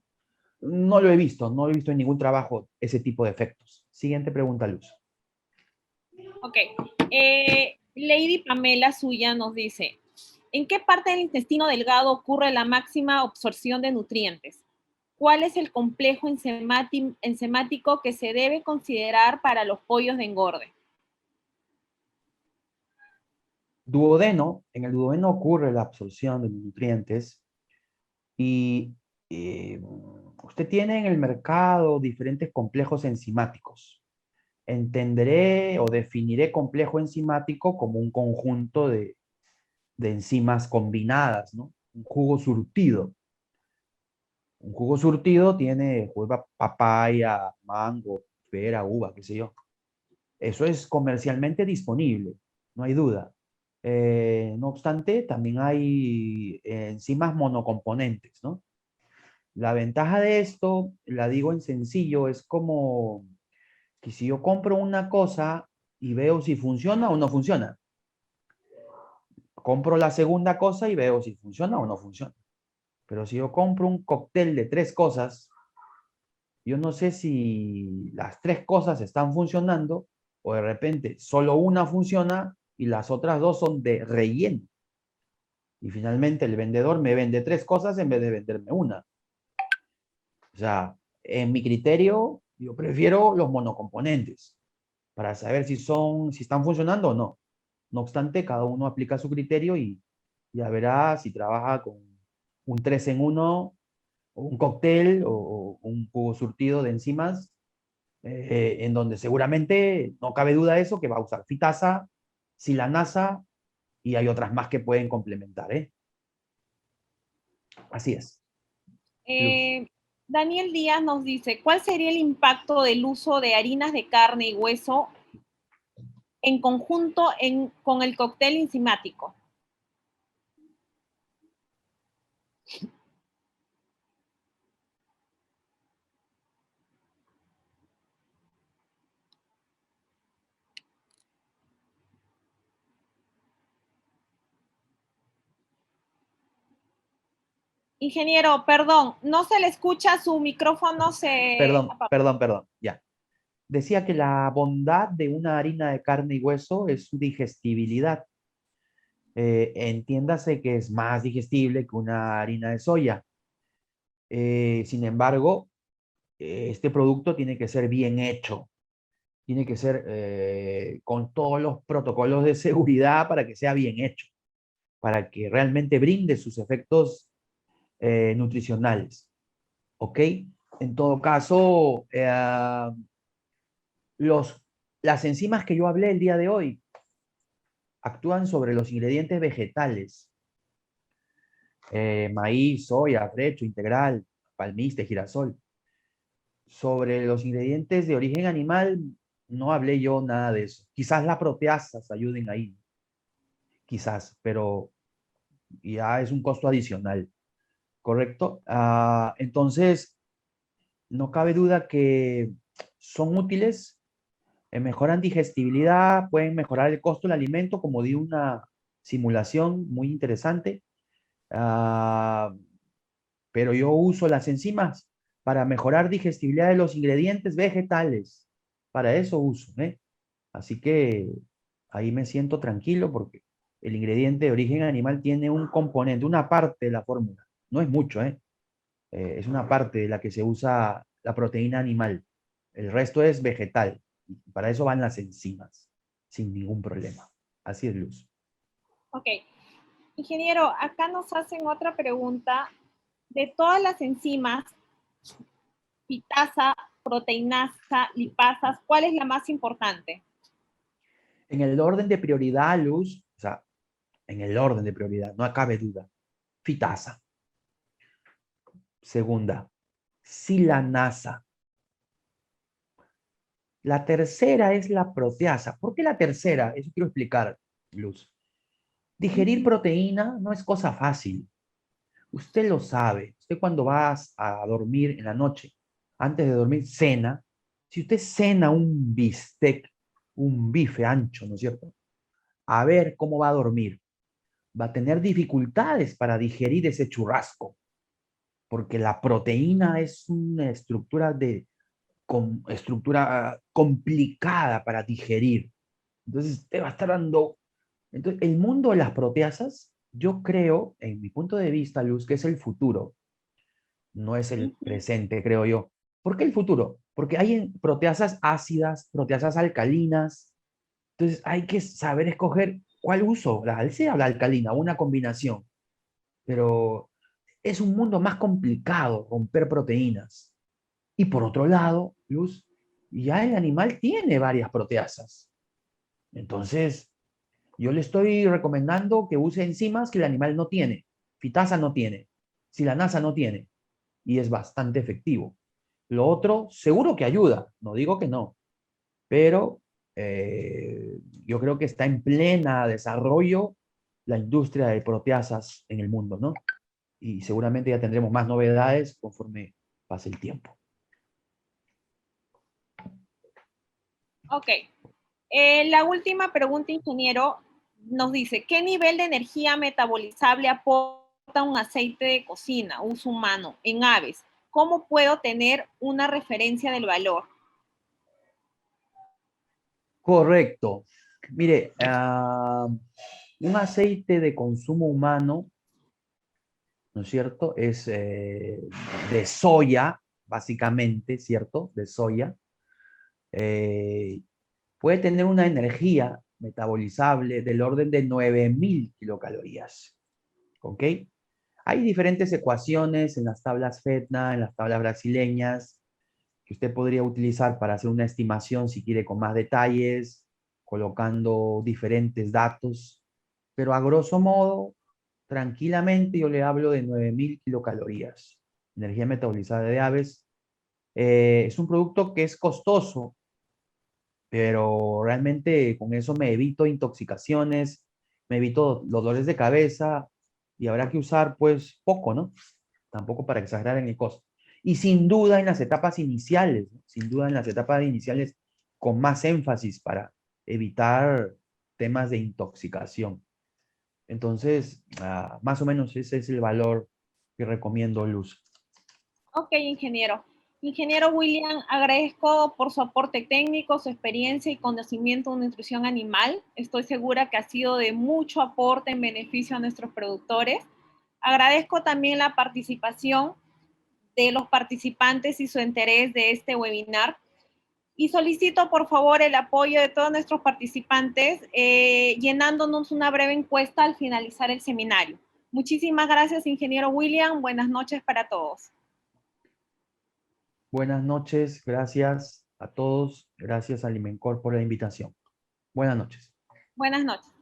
No lo he visto en ningún trabajo ese tipo de efectos. Siguiente pregunta, Luz. Ok. Lady Pamela Suya nos dice, ¿en qué parte del intestino delgado ocurre la máxima absorción de nutrientes? ¿Cuál es el complejo enzimático que se debe considerar para los pollos de engorde? En el duodeno ocurre la absorción de los nutrientes y usted tiene en el mercado diferentes complejos enzimáticos. Entenderé o definiré complejo enzimático como un conjunto de enzimas combinadas, ¿no? Un jugo surtido. Un jugo surtido tiene jugo de papaya, mango, pera, uva, qué sé yo. Eso es comercialmente disponible, no hay duda. No obstante, también hay enzimas monocomponentes, ¿no? La ventaja de esto, la digo en sencillo, es como que si yo compro una cosa y veo si funciona o no funciona, compro la segunda cosa y veo si funciona o no funciona. Pero si yo compro un cóctel de tres cosas, yo no sé si las tres cosas están funcionando o de repente solo una funciona y las otras dos son de relleno. Y finalmente el vendedor me vende tres cosas en vez de venderme una. O sea, en mi criterio, yo prefiero los monocomponentes para saber si están funcionando o no. No obstante, cada uno aplica su criterio y ya verá si trabaja con un 3 en uno, o un cóctel o un jugo surtido de enzimas, en donde seguramente no cabe duda de eso, que va a usar fitasa, silanasa y hay otras más que pueden complementar, ¿eh? Así es. Luz. Eh, Daniel Díaz nos dice, ¿cuál sería el impacto del uso de harinas de carne y hueso en conjunto con el cóctel enzimático? Ingeniero, perdón, no se le escucha, su micrófono se Perdón, apagó. perdón, perdón, ya. Decía que la bondad de una harina de carne y hueso es su digestibilidad. Entiéndase que es más digestible que una harina de soya. Sin embargo, este producto tiene que ser bien hecho, tiene que ser con todos los protocolos de seguridad para que sea bien hecho, para que realmente brinde sus efectos nutricionales. ¿Ok? En todo caso, los, las enzimas que yo hablé el día de hoy actúan sobre los ingredientes vegetales, maíz, soya, frecho, integral, palmiste, girasol. Sobre los ingredientes de origen animal, no hablé yo nada de eso. Quizás las proteasas ayuden ahí, quizás, pero ya es un costo adicional, ¿correcto? Entonces, no cabe duda que son útiles, mejoran digestibilidad, pueden mejorar el costo del alimento, como di una simulación muy interesante. Ah, pero yo uso las enzimas para mejorar digestibilidad de los ingredientes vegetales. Para eso uso, ¿eh? Así que ahí me siento tranquilo porque el ingrediente de origen animal tiene un componente, una parte de la fórmula. No es mucho, ¿eh? Es una parte de la que se usa la proteína animal. El resto es vegetal. Y para eso van las enzimas, sin ningún problema. Así es, Luz. Ok. Ingeniero, acá nos hacen otra pregunta. De todas las enzimas, pitasa, proteinasa, lipasas, ¿cuál es la más importante? En el orden de prioridad, Luz, o sea, en el orden de prioridad, no cabe duda. Fitasa. Segunda, silanasa. La tercera es la proteasa. ¿Por qué la tercera? Eso quiero explicar, Luz. Digerir proteína no es cosa fácil. Usted lo sabe. Usted cuando vas a dormir en la noche, antes de dormir, cena. Si usted cena un bistec, un bife ancho, ¿no es cierto? A ver cómo va a dormir. Va a tener dificultades para digerir ese churrasco, porque la proteína es una estructura complicada para digerir. Entonces, te va a estar dando... Entonces, el mundo de las proteasas, yo creo, en mi punto de vista, Luz, que es el futuro, no es el Ujú. presente, creo yo. ¿Por qué el futuro? Porque hay proteasas ácidas, proteasas alcalinas. Entonces, hay que saber escoger cuál uso, la alcea o la alcalina, una combinación. Pero es un mundo más complicado romper proteínas. Y por otro lado, Luz, ya el animal tiene varias proteasas. Entonces, yo le estoy recomendando que use enzimas que el animal no tiene. Fitasa no tiene. Silanasa no tiene. y es bastante efectivo. Lo otro, seguro que ayuda, no digo que no, pero yo creo que está en plena desarrollo la industria de proteasas en el mundo, ¿no? Y seguramente ya tendremos más novedades conforme pase el tiempo. Ok. La última pregunta, ingeniero, nos dice, ¿qué nivel de energía metabolizable aporta un aceite de cocina, uso humano, en aves? ¿Cómo puedo tener una referencia del valor? Correcto. Mire, un aceite de consumo humano, ¿no es cierto? Es de soya, básicamente, ¿cierto? De soya. Eh, puede tener una energía metabolizable del orden de 9000 kilocalorías. ¿Ok? Hay diferentes ecuaciones en las tablas FEDNA, en las tablas brasileñas, que usted podría utilizar para hacer una estimación si quiere con más detalles, colocando diferentes datos, pero a grosso modo, tranquilamente yo le hablo de 9000 kilocalorías. Energía metabolizada de aves. Es un producto que es costoso, pero realmente con eso me evito intoxicaciones, me evito dolores de cabeza y habrá que usar pues poco, ¿no? Tampoco para exagerar en el costo. Y sin duda en las etapas iniciales, ¿no? Sin duda en las etapas iniciales con más énfasis para evitar temas de intoxicación. Entonces, más o menos ese es el valor que recomiendo, Luz. Ok, ingeniero. Ingeniero William, agradezco por su aporte técnico, su experiencia y conocimiento en nutrición animal. Estoy segura que ha sido de mucho aporte en beneficio a nuestros productores. Agradezco también la participación de los participantes y su interés de este webinar. Y solicito por favor el apoyo de todos nuestros participantes llenándonos una breve encuesta al finalizar el seminario. Muchísimas gracias, ingeniero William. Buenas noches para todos. Buenas noches, gracias a todos, gracias a Alimencor por la invitación. Buenas noches. Buenas noches.